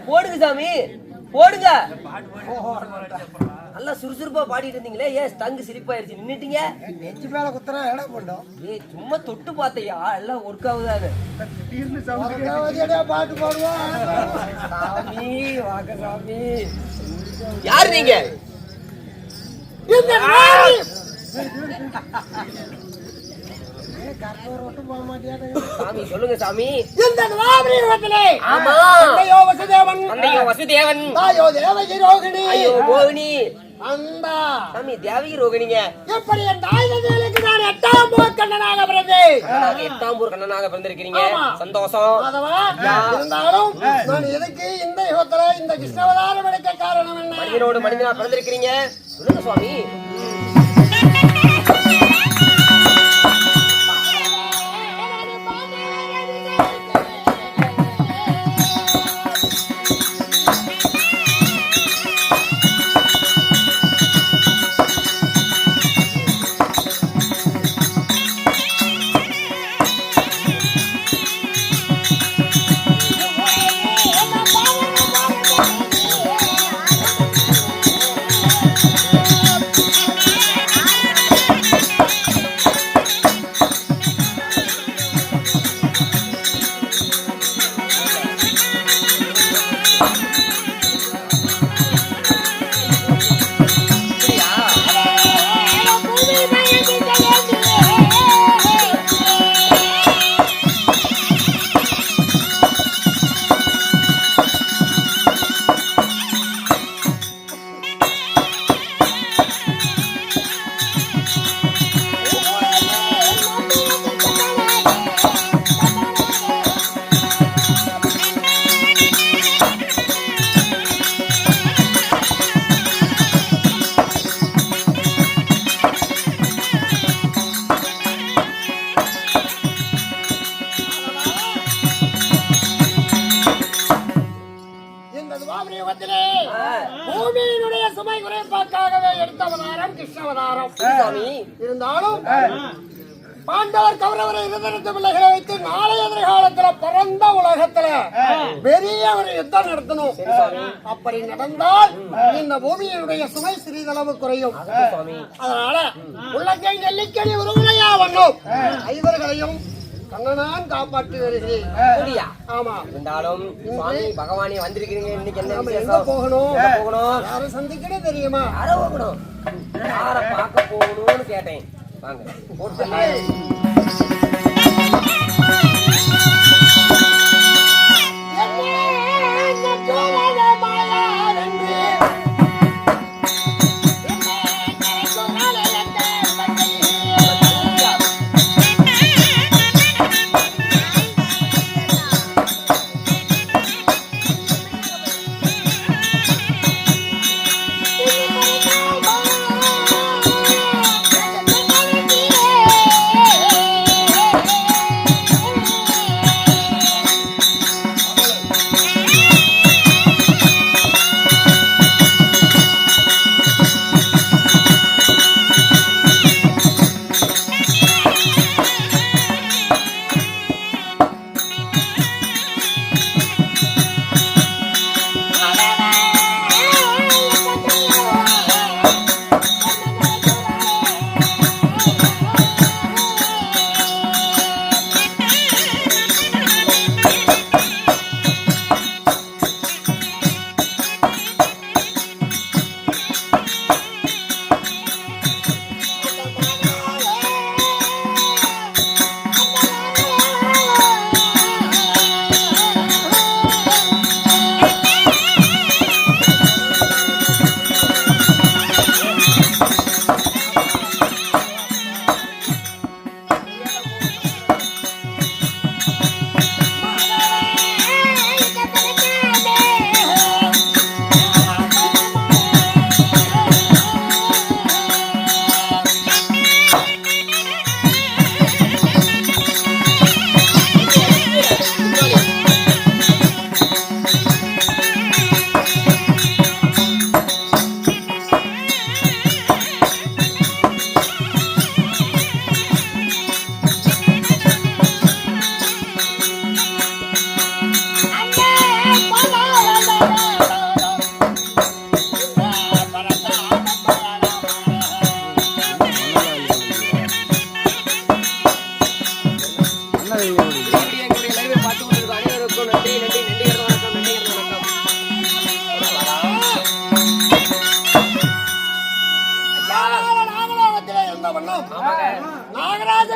போடுங்க சாமி, போடுங்க. நல்லா சுறுசுறுப்பா பாடிட்டு இருந்தீங்களே, ஏன் தங்கு சிரிப்பாயிருச்சு, நின்னுட்டீங்க? நெஞ்சு மேல குத்துறா என்ன பண்ணோம்? ஏய் சும்மா தொட்டு பார்த்தையா, எல்லாம் ஒர்க் ஆகுதான்னு. பாட்டு பாடுவோம். சாமி வாங்க சாமி. யாரு நீங்க? இந்த சாமி சொல்லுங்க சாமி. இந்த நவாபிரீகத்திலே ஆமா, தந்தையோ வசுதேவன், தந்தையோ வசுதேவன், தாயோ தேவகி ரோகிணி, ஐயோ மோகினி. அந்த சாமி தேவகி ரோகிணிங்க. எப்படி என் தாய் தந்தைகளுக்கு நான் 8ஆம் போர் கண்ணனாக பிறந்தேன். கண்ணனாக 8ஆம் ஊர் கண்ணனாக பிறந்திருக்கிறீங்க. ஆமா. சந்தோஷம். மாதவா, இருந்தாலும் நான் எதுக்கு இந்த யுகத்துல இந்த கிருஷ்ணவதாரம் எடுக்க காரணம் என்ன? மனிதனோடு மனிதனா பிறந்திருக்கிறீங்க. சொல்லுங்க சுவாமி. பூமியினுடைய சுமை குறைப்பாக்காகவே எடுத்த அவதாரம் கிருஷ்ணவதாரம். சாமி இருந்தாலும் பாண்டவர் கௌரவரை இருந்திருந்த பிள்ளைகளை வைத்து நாளை எதிர்காலத்துல பிறந்த உலகத்துல பெரிய ஒரு யுத்தம் நடத்தணும். அப்படி நடந்தால் இந்த பூமியினுடைய சுமை சிறிதளவு குறையும். அதனால உள்ளங்கை நெல்லிக்கடி உருவனையா வண்ணோம் ஐவர்களையும் கண்ணனான் காப்பாற்றி வருகிறேன். ஆமா, இருந்தாலும் சுவாமி பகவானே வந்திருக்கிறீங்க. இன்னைக்கு என்ன எங்க விசேஷம்? போகணும்? போகணும். யாரும் சந்திக்கணும் தெரியுமா? யார போகணும்? யார பார்க்க போகணும்னு கேட்டேன். வாங்க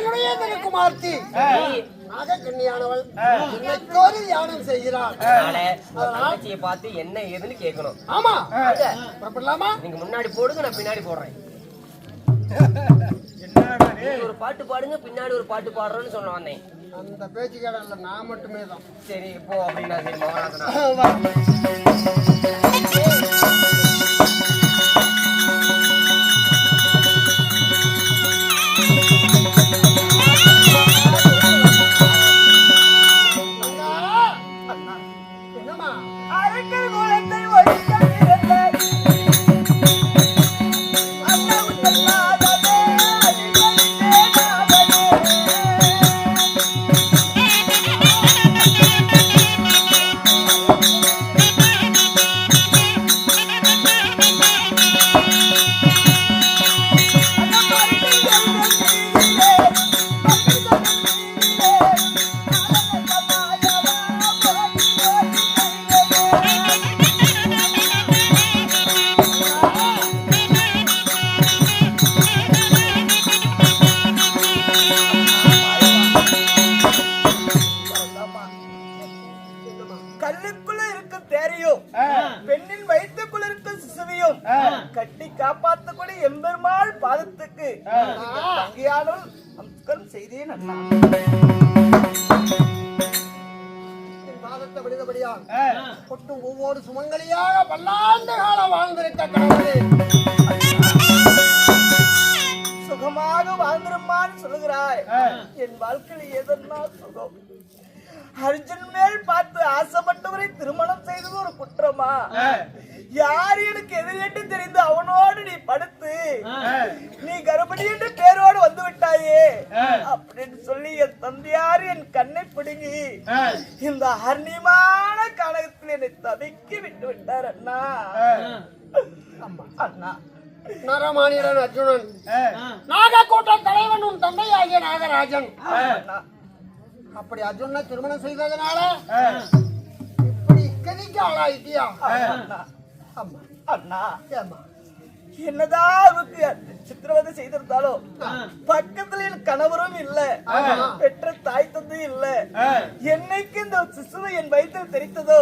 என்னுடைய திருக்குமார்த்தி நாகக்கண்ணியானவள் என்னைக்கோரு தியானம் செய்கிறாள். தங்கச்சியை பார்த்து என்ன ஏதுன்னு கேட்கணும். ஆமா, புறப்படலாமா? நீங்க முன்னாடி போடுங்க, நான் பின்னாடி போடுறேன். ஒரு பாட்டு பாடுங்க, பின்னாடி ஒரு பாட்டு பாடுறோன்னு சொல்ல வந்தேன். அந்த பேச்சு கேடல நான் மட்டுமே தான். சரி போ அப்படின்னா. சரி மகராசனா கல்லுக்குள்ள இருக்கும் தேரையும் பெண்ணின் வயிற்றுக்குள்ள இருக்கும் சிசுவையும் கட்டி காப்பாற்றக்கூடிய எம்பெருமாள் பாதத்துக்கு தங்கையானவள் நமஸ்காரம் செய்தேன் அண்ணா. பாதத்தை விடுதபடியால் கொட்டும் ஒவ்வொரு சுமங்கலியாக பல்லாண்டு காலம் வாழ்ந்திருக்க கடவுளே, சுகமாக வாழ்ந்திருமான்னு சொல்லுகிறாய். என் வாழ்க்கையில் எதனா சுகம்? அர்ஜுன் மேல் பார்த்து ஆசைப்பட்டவரை திருமணம் செய்தது ஒரு குற்றமா? யார் எனக்கு எதிரேட்டு தெரிந்து அவனோடு நீ படுத்து நீ கர்ப்பிணி என்று பேரோடு வந்து விட்டாயே அப்படின்னு சொல்லி என் தந்தையார் என் கண்ணை பிடுங்கி இந்த அர்ணியமான காலகத்தில் என்னை தவிக்கி விட்டு விட்டார் அண்ணா. அண்ணா, நரமானியன் அர்ஜுனன், நாகக்கூட்டம் தலைவன் உன் தந்தை ஆகிய நாகராஜன். அப்படி அர்ஜுனனை திருமணம் செய்ததனால இப்படி கதிக்கு ஆளாயிட்டியா? அண்ணா, என்னதான் அவருக்கு சித்திரவதை செய்திருந்தாலும் பக்கத்துல என் கணவரும் இல்ல, பெற்ற தாய் தந்தை இல்ல. என்னைக்கு இந்த சிசுவை என் வயிற்றில் தெரித்ததோ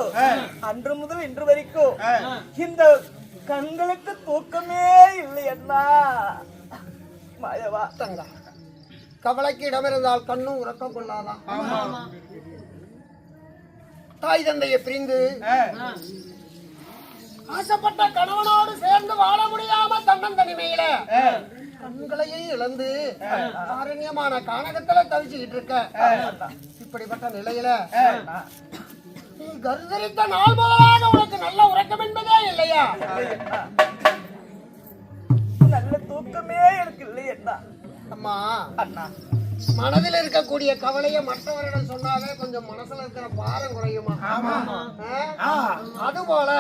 அன்று முதல் இன்று வரைக்கும் இந்த கண்களுக்கு தூக்கமே இல்லை அண்ணா. மாயவா தங்கா, கவலைக்கு இடமிருந்தால் கண்ணும் உறக்கம் கொள்ளாதான். தாய் தந்தையை பிரிந்து ஆசைப்பட்ட கணவனோடு சேர்ந்து வாழ முடியாம தன்னந்தனிமையில கண்களையும் இழந்து ஆரண்யமான கானகத்துல தவிச்சுக்கிட்டு இருக்க. இப்படிப்பட்ட நிலையில நீ கருதரித்த நாள் முதலாக உனக்கு நல்ல உறக்கம் என்பதே இல்லையா? நல்ல தூக்கமே எனக்கு இல்லை அண்ணா. அம்மா, அண்ணா, மனதில் இருக்கக்கூடிய கவலையை மற்றவரிடம் சொன்னாவே கொஞ்சம் மனசுல இருக்கிற பாரம் குறையுமா? அதுபோல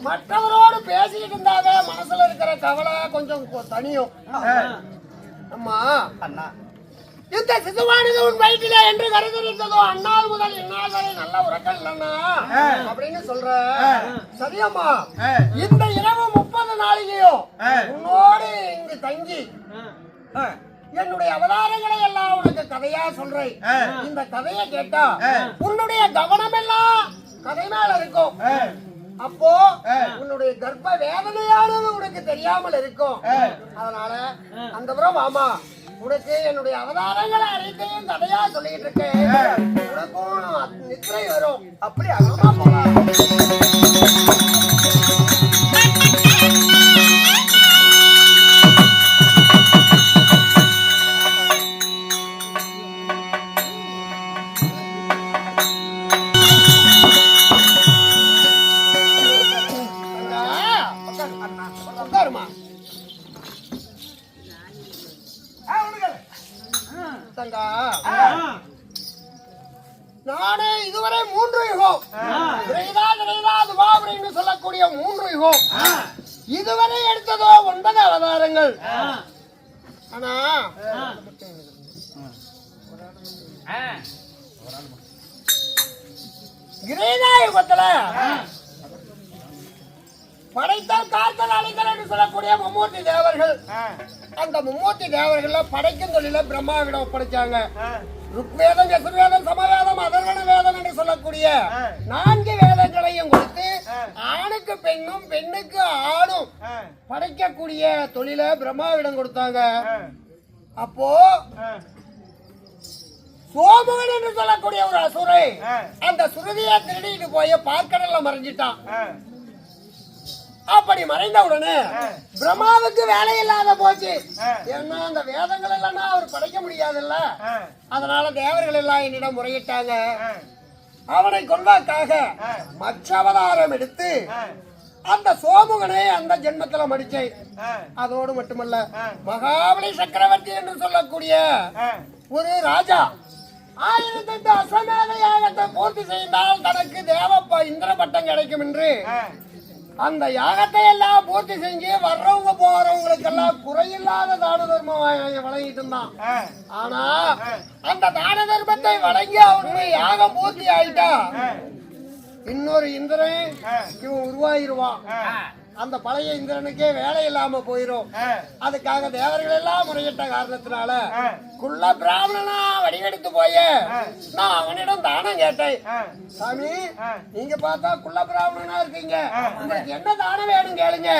மற்றவரோடு பேசிக்கிட்டு இருந்தாவே மனசுல இருக்கிற கவலை கொஞ்சம் தனியும். அம்மா, அண்ணா, இந்த சிசுவானது உன் வயிற்றிலே என்று கருதிருந்ததோ அந்நாள் முதல் இந்நாள் வரை நல்ல உறக்கம் இல்லைன்னா அப்படின்னு சொல்ற. சரியம்மா, இந்த இரவு 30 நாளிகையும் உன்னோடு இங்கு தங்கி என்னுடைய அவதாரங்களை எல்லாம் உனக்கு கதையா சொல்றேன். இந்த கதையை கேட்டா உன்னுடைய கவனம் எல்லாம் கதை மேல இருக்கும். அப்போ உன்னுடைய கர்ப்ப வேதனையானது உனக்கு தெரியாமல் இருக்கும். அதனால அந்த புறம் ஆமா, உனக்கு என்னுடைய அவதாரங்களை அனைத்தையும் கதையா சொல்லிட்டு இருக்கேன். உனக்கும் நித்திரை வரும். அப்படி அகமா போலாம். நானே இதுவரை 3 யுகம் சொல்லக்கூடிய 3 யுகம் இதுவரை எடுத்ததோ 9 அவதாரங்கள். ஆனா கிரேதா யுகத்துல படைத்தல் காத்தல் அழித்தல் என்று சொல்லக்கூடிய மும்மூர்த்தி தேவர்கள். அந்த மும்மூர்த்தி தேவர்கள படைக்கும் தொழில பிரம்மாவிடம் ஒப்படைச்சாங்க. ருக்வேதம், யசுர்வேதம், சமவேதம், அதர்வண வேதம் என்று சொல்லக்கூடிய 4 வேதங்களையும் கொடுத்து ஆணுக்கு பெண்ணும் பெண்ணுக்கு ஆணும் படைக்கக்கூடிய தொழில பிரம்மாவிடம் கொடுத்தாங்க. அப்போ சோமகன் என்று சொல்லக்கூடிய ஒரு அசுரை அந்த சுருதியை திருடிட்டு போய் பார்க்கடல்ல மறைஞ்சிட்டான். அப்படி மறைந்த உடனே பிரம்மாவுக்கு வேலை இல்லாத போச்சு. ஏன்னா அந்த வேதங்கள் எல்லாம் அவர் படைக்க முடியாதுல்ல. அதனால தேவர்கள் எல்லாம் என்னிடம் முறையிட்டாங்க. அவனை கொல்வதற்காக மற்ற அவதாரம் எடுத்து அந்த சோமுகனை அந்த ஜென்மத்துல மடிச்சேன். அதோடு மட்டுமல்ல, மகாபலி சக்கரவர்த்தி என்று சொல்லக்கூடிய ஒரு ராஜா 1008 அஸ்வமேத யாகத்தை பூர்த்தி செய்தால் தனக்கு தேவப்பா இந்திர பட்டம் கிடைக்கும் என்று அந்த யாகத்தை எல்லாம் பூர்த்தி செஞ்சு வர்றவங்க போறவங்களுக்கு எல்லாம் குறையில்லாத தான தர்மம் வழங்கிட்டு இருந்தான். ஆனா அந்த தான தர்மத்தை வழங்கி அவனுடைய யாகம் பூர்த்தி ஆயிட்டா இன்னொரு இந்திரன் இவன் உருவாயிருவான். அந்த பழைய இந்திரனுக்கே வேலை இல்லாம போயிரும். அதுக்காக தேவர்கள் எல்லாம் முறையிட்ட காரணத்தினால குள்ள பிராமணனா வடிவெடுத்து போய நான் அவனிடம் தானம் கேட்டேன். சாமி, நீங்க பார்த்தா குள்ள பிராமணனா இருக்கீங்க, உங்களுக்கு என்ன தானம் வேணும் கேளுங்க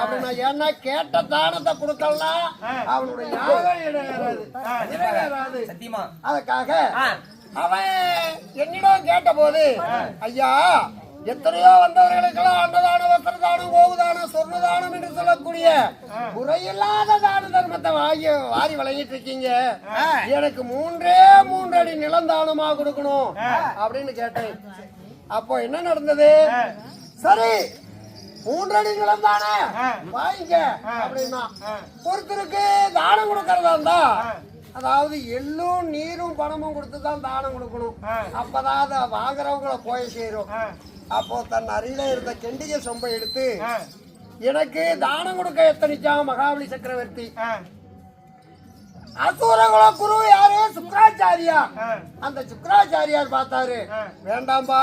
அப்படின்னா. ஏன்னா கேட்ட தானத்தை கொடுக்கலாம் அவனுடைய யாகம் நிறைவேறாது. அதுக்காக அவன் என்னிடம் கேட்ட போது, ஐயா, எத்தனையோ வந்தவர்களுக்கெல்லாம் அன்னதானம், வஸ்திரதானம், கோவுதானம், சொர்ணதானம் என்று சொல்லக்கூடிய குறையில்லாத தான தர்மத்தை வாரி வழங்கிட்டு இருக்கீங்க. எனக்கு 3 அடி நிலம் தானமா கொடுக்கணும் அப்படின்னு கேட்டேன். அப்போ என்ன நடந்தது? சரி, 3 அடி நிலம் தானே வாங்கிக்க அப்படின்னா. ஒருத்தருக்கு தானம் கொடுக்கறதா இருந்தா அதாவது எள்ளும் நீரும் பணமும் கொடுத்துதான் தானம் கொடுக்கணும். அப்பதான் அதை வாங்குறவங்களை போய் சேரும். அப்போ தன் அருகில இருந்த கெண்டிகை சொம்பை எடுத்து எனக்கு தானம் கொடுக்க எத்தனிச்சான் மகாபலி சக்கரவர்த்தி. அசுரகுல குரு யாரு? சுக்ராச்சாரியா. அந்த சுக்ராச்சாரியார் பார்த்தாரு, வேண்டாம்பா,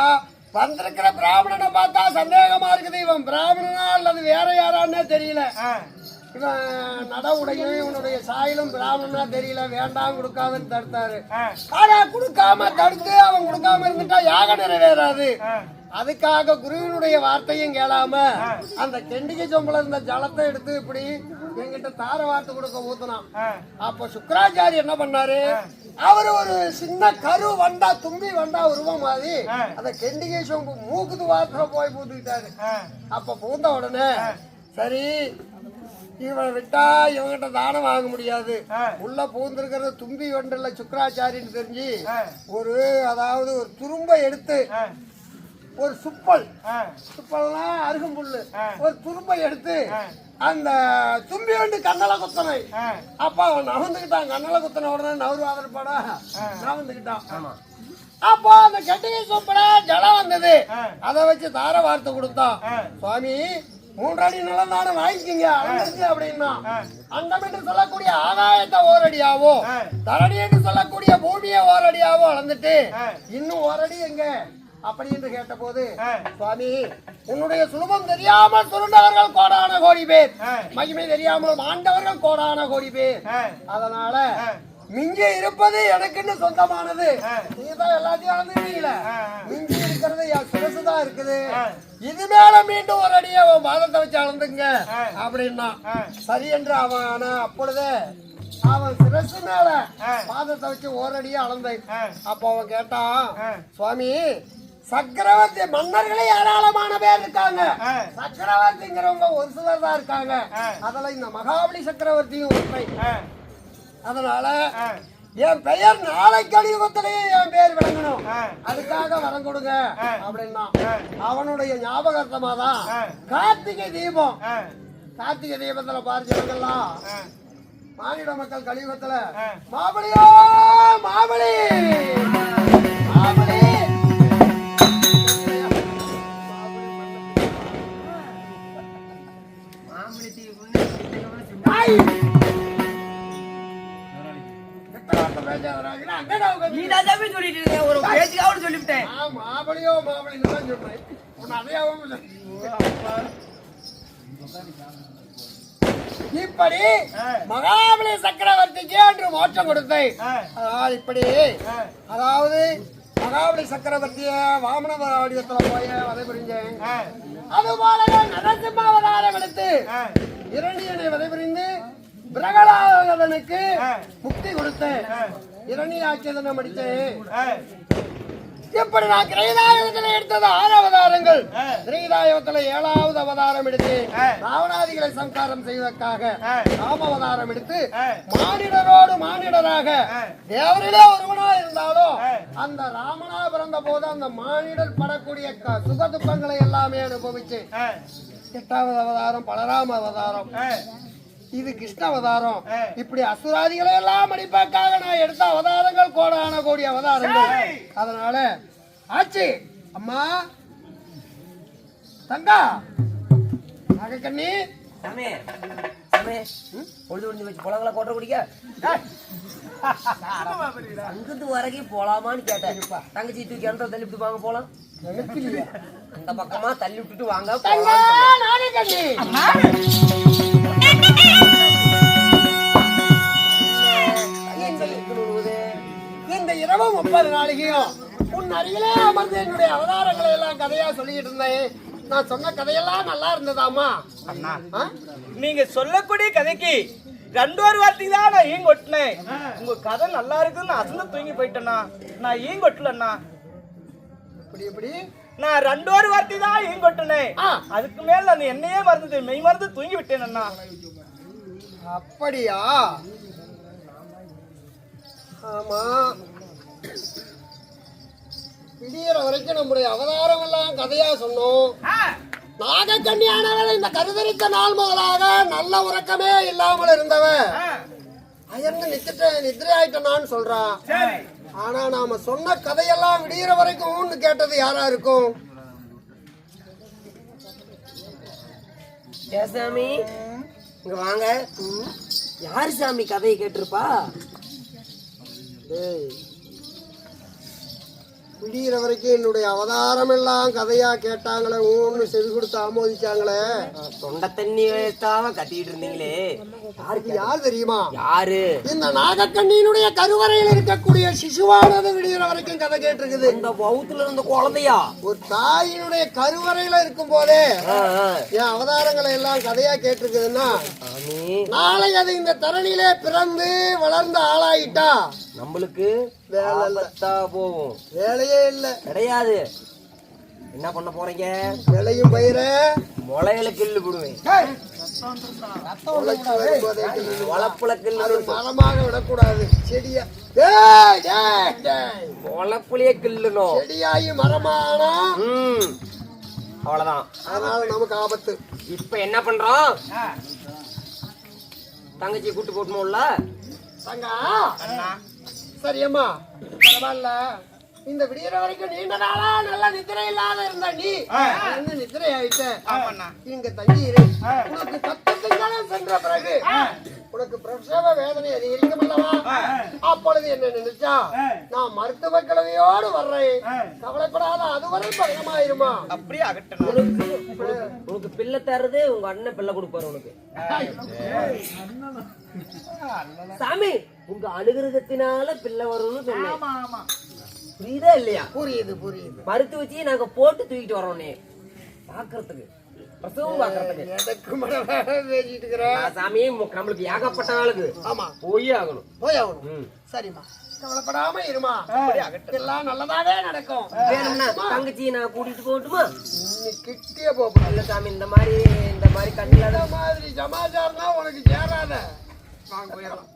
வந்திருக்கிற பிராமணனை பார்த்தா சந்தேகமா இருக்குது. இவன் பிராமணனா அல்லது வேற யாரான்னே தெரியல. இவன் நட உடையும் இவனுடைய சாயலும் பிராமணனா தெரியல. வேண்டாம், கொடுக்காமன்னு தடுத்தாரு. ஆனா கொடுக்காம தடுத்து அவன் கொடுக்காம இருந்துட்டா யாகம் நிறைவேறாது. அதுக்காக குருவினுடைய வார்த்தையும் கேளாம அந்த கெண்டிகை சொம்பல இருந்த ஜலத்தை எடுத்து இப்படி என்கிட்ட தார வார்த்தை கொடுக்க ஊத்துனான். அப்ப சுக்கராச்சாரி என்ன பண்ணாரு? அவரு ஒரு சின்ன கரு வண்டா, தும்பி வண்டா உருவம் மாதிரி அந்த கெண்டிகை சொம்பு மூக்குது வார்த்தை போய் பூத்துக்கிட்டாரு. அப்ப பூந்த உடனே சரி, இவன் விட்டா இவங்கிட்ட தானம் வாங்க முடியாது, உள்ள பூந்திருக்கிறது தும்பி வண்டல்ல சுக்கராச்சாரின்னு தெரிஞ்சு அதாவது ஒரு துரும்பை எடுத்து ஒரு சுப்பல்னா அருகம்புல்லு, ஒரு துரும்பை எடுத்து அந்த தும்பி வந்து கண்ணல குத்தனை. அப்ப அவன் நகர்ந்துக்கிட்டான். கண்ணல குத்தனை உடனே நவருவாதன பட நகர்ந்துக்கிட்டான். அப்போ அந்த கெட்டிகை சொப்பட ஜலம் வந்தது. அதை வச்சு தார வார்த்தை கொடுத்தான். சுவாமி, 3 அடி நிலம் தானே வாங்கிக்கிங்க அப்படின்னா. அண்டம் என்று சொல்லக்கூடிய ஆகாயத்தை 1 அடியாவோ, தரணி என்று சொல்லக்கூடிய பூமியை 1 அடியாவோ அளந்துட்டு இன்னும் 1 அடி எங்க அப்படி என்று கேட்ட போது, சுவாமி, உன்னுடைய சுலபம் தெரியாமல் சுருண்டவர்கள் கோடான கோடி பேர், மகிமை தெரியாமல் மாண்டவர்கள் கோடான கோடி பேர். அதனால மிஞ்சி இருப்பது எனக்குன்னு சொந்தமானது. நீங்க தான் எல்லாத்தையும் அளந்துட்டீங்களே, மிஞ்சி இருக்கிறது என் சிரசுதான் இருக்குது. இது மேல மீண்டும் 1 அடியை பாதத்தை வச்சு அளந்துங்க அப்படின்னா. சரி என்று அவன் அப்பொழுதே அவன் சிரசு மேல பாதத்தை வச்சு 1 அடியை அளந்தேன். அப்ப அவன் கேட்டான், சுவாமி, சக்கரவர்த்தி மன்னர்களே ஏராளமான பேர் இருக்காங்க, சக்கரவர்த்திங்கிறவங்க ஒரு சிலர் தான் இருக்காங்க. அதுல இந்த மகாபலி சக்கரவர்த்தியும் உண்மை. அதனால என் பெயர் நாளை கலியுகத்திலேயே என் பேர் விளங்கணும், அதுக்காக வரம் கொடுங்க அப்படின்னா. அவனுடைய ஞாபகார்த்தமா தான் கார்த்திகை தீபம். கார்த்திகை தீபத்துல பார்க்கிறவங்கெல்லாம் மானிட மக்கள் கலியுகத்துல மாபலியோ மாபலி மாபலி இப்படி மகாபலி சக்கரவர்த்திக்கு என்று மோட்சம் கொடுத்தேன். அதாவது இப்படி அதாவது மகாபலி சக்கரவர்த்திய வாமன வடிவத்துல போய் வதை புரிஞ்சேன். அதுபோல நரசிம்ம அவதாரம் எடுத்து இரணியனை வதை புரிந்து பிரகலாதனுக்கு முக்தி கொடுத்தேன். இரணியாக்கியதனை முடித்தேன். இப்படி நான் கிரீதாயுகத்தில் எடுத்தது 6 அவதாரங்கள். கிரீதாயுகத்தில் 7வது அவதாரம் எடுத்து ராவணாதிகளை சம்காரம் செய்வதற்காக ராம அவதாரம் எடுத்து மானிடரோடு மானிடராக தேவரிலே ஒருவனா இருந்தாலும் அந்த ராமனா பிறந்த போது அந்த மானிடர் படக்கூடிய சுக துக்கங்களை எல்லாமே அனுபவிச்சு 8வது அவதாரம் பலராம அவதாரம், இது கிருஷ்ண அவதாரம். இப்படி அசுராதிகளை எல்லாம் அடிப்பாக்காக நான் எடுத்த அவதாரங்கள் கோடான கோடி அவதாரங்கள். அதனால ஆச்சு அம்மா தங்கா நாகக்கண்ணி சாமி சாமி பொழுது ஒளிஞ்சு வச்சு பொழங்களை கோட்டை குடிக்க அங்கிருந்து வரைக்கும் போலாமான்னு கேட்டேன். தங்கச்சி தூக்கி அந்த தள்ளி விட்டு வாங்க போலாம். அந்த பக்கமா தள்ளி விட்டுட்டு வாங்க நாகக்கண்ணி இந்த இரவு 30 நாளைக்கும் உன் அருகிலே அமர்ந்து என்னுடைய அவதாரங்களை எல்லாம் கதையா சொல்லிட்டு இருந்தேன். நான் சொன்ன கதையெல்லாம் நல்லா இருந்ததாமா? நீங்க சொல்லக்கூடிய கதைக்கு 2 வார்த்தைக்கு தான் நான் ஈங்க ஒட்டினேன். உங்க கதை நல்லா இருக்குன்னு அசந்து தூங்கி போயிட்டேன்னா நான் ஈங்க ஒட்டலண்ணா. இப்படி நான் 2 வார்த்தை தான் ஈங்க ஒட்டினேன். அதுக்கு மேல நான் என்னையே மறந்து மெய் மறந்து தூங்கி விட்டேன் அண்ணா. அப்படியா? ஆமா, விடியற வரைக்கும் நம்முடைய அவதாரம் எல்லாம் கதையா சொன்னோம். நாகக்கண்ணியானவள் இந்த கருதரித்த நாள் முதலாக நல்ல உறக்கமே இல்லாமல் இருந்தவன் அயர்ந்து நித்திரை ஆயிட்டான்னு சொல்றான். ஆனா நாம சொன்ன கதையெல்லாம் விடியற வரைக்கும் கேட்டது யாரா இருக்கும்? சாமி இங்க வாங்க. யாரு சாமி கதையை கேட்டிருப்பா? விடிகிற வரைக்கும் என்னுடைய அவதாரம் எல்லாம் கதையா கேட்டாங்களே, ஒண்ணு செவி கொடுத்து ஆமோதிச்சாங்களே. தொண்டை தண்ணி வேஸ்டாம கத்திட்டு இருந்தீங்களே, யாருக்கு யார் தெரியுமா? யாரு? இந்த நாகக்கண்ணியினுடைய கருவறையில் இருக்கக்கூடிய சிசுவானது விடிகிற வரைக்கும் கதை கேட்டிருக்குது. இந்த பௌத்துல இருந்த குழந்தையா? ஒரு தாயினுடைய கருவறையில இருக்கும் போதே என் அவதாரங்களை எல்லாம் கதையா கேட்டிருக்குதுன்னா நாளை அது இந்த தரணியிலே பிறந்து வளர்ந்து ஆளாயிட்டா நம்மளுக்கு போகும். வேலையே இல்ல கிடையாது. என்ன பண்ண போறீங்க? விளையும் பயிர முளையில கிள்ளு போடுவேன். வளப்புல கிள்ளு மரமாக விடக்கூடாது. செடியா வளப்புலயே கிள்ளணும். செடியாகி மரமானா அவ்வளவுதான். அதனால நமக்கு ஆபத்து. இப்ப என்ன பண்றோம்? தங்கச்சி கூட்டு போட்டுமோல்ல தங்கா. சரியம்மா பரவாயில்ல. இந்த விடியற வரைக்கும் நீண்ட நாளா நல்லா நித்திரை இல்லாத இருந்த நீ நித்திரை ஆயிட்ட. இங்க தங்கி இரு. உனக்கு 10 திங்களும் சென்ற பிறகு உனக்கு பிரசவ வேதனை அதிகரிக்கும் அல்லவா? அப்பொழுது என்ன நினைச்சா நான் மருத்துவ கிழமையோடு வர்றேன். கவலைப்படாத, அதுவரை பகமாயிருமா. அப்படியே அகட்டணும். உனக்கு பிள்ளை தருது உங்க அண்ணன் பிள்ளை கொடுப்பாரு உனக்கு. சாமி உங்க அனுகிரகத்தினால பிள்ளை வரும்னு சொன்னேன். புரியுதா இல்லையா? புரியுது புரியுது. மருத்துவ வச்சு நாங்க போட்டு தூக்கிட்டு வரோம் பாக்குறதுக்கு, பிரசவம் பாக்குறதுக்கு. சாமி நம்மளுக்கு ஏகப்பட்ட நாளுக்கு ஆமா போய் ஆகணும். போய் ஆகணும். சரிம்மா கவலைப்படாம இருமா. எல்லாம் நல்லதாவே நடக்கும். வேணும்னா தங்கச்சி நான் கூட்டிட்டு போகட்டுமா? கிட்டிய போக இல்ல சாமி, இந்த மாதிரி கண்ணில மாதிரி சமாச்சாரம் உனக்கு சேராத. வாங்க போயிடலாம்.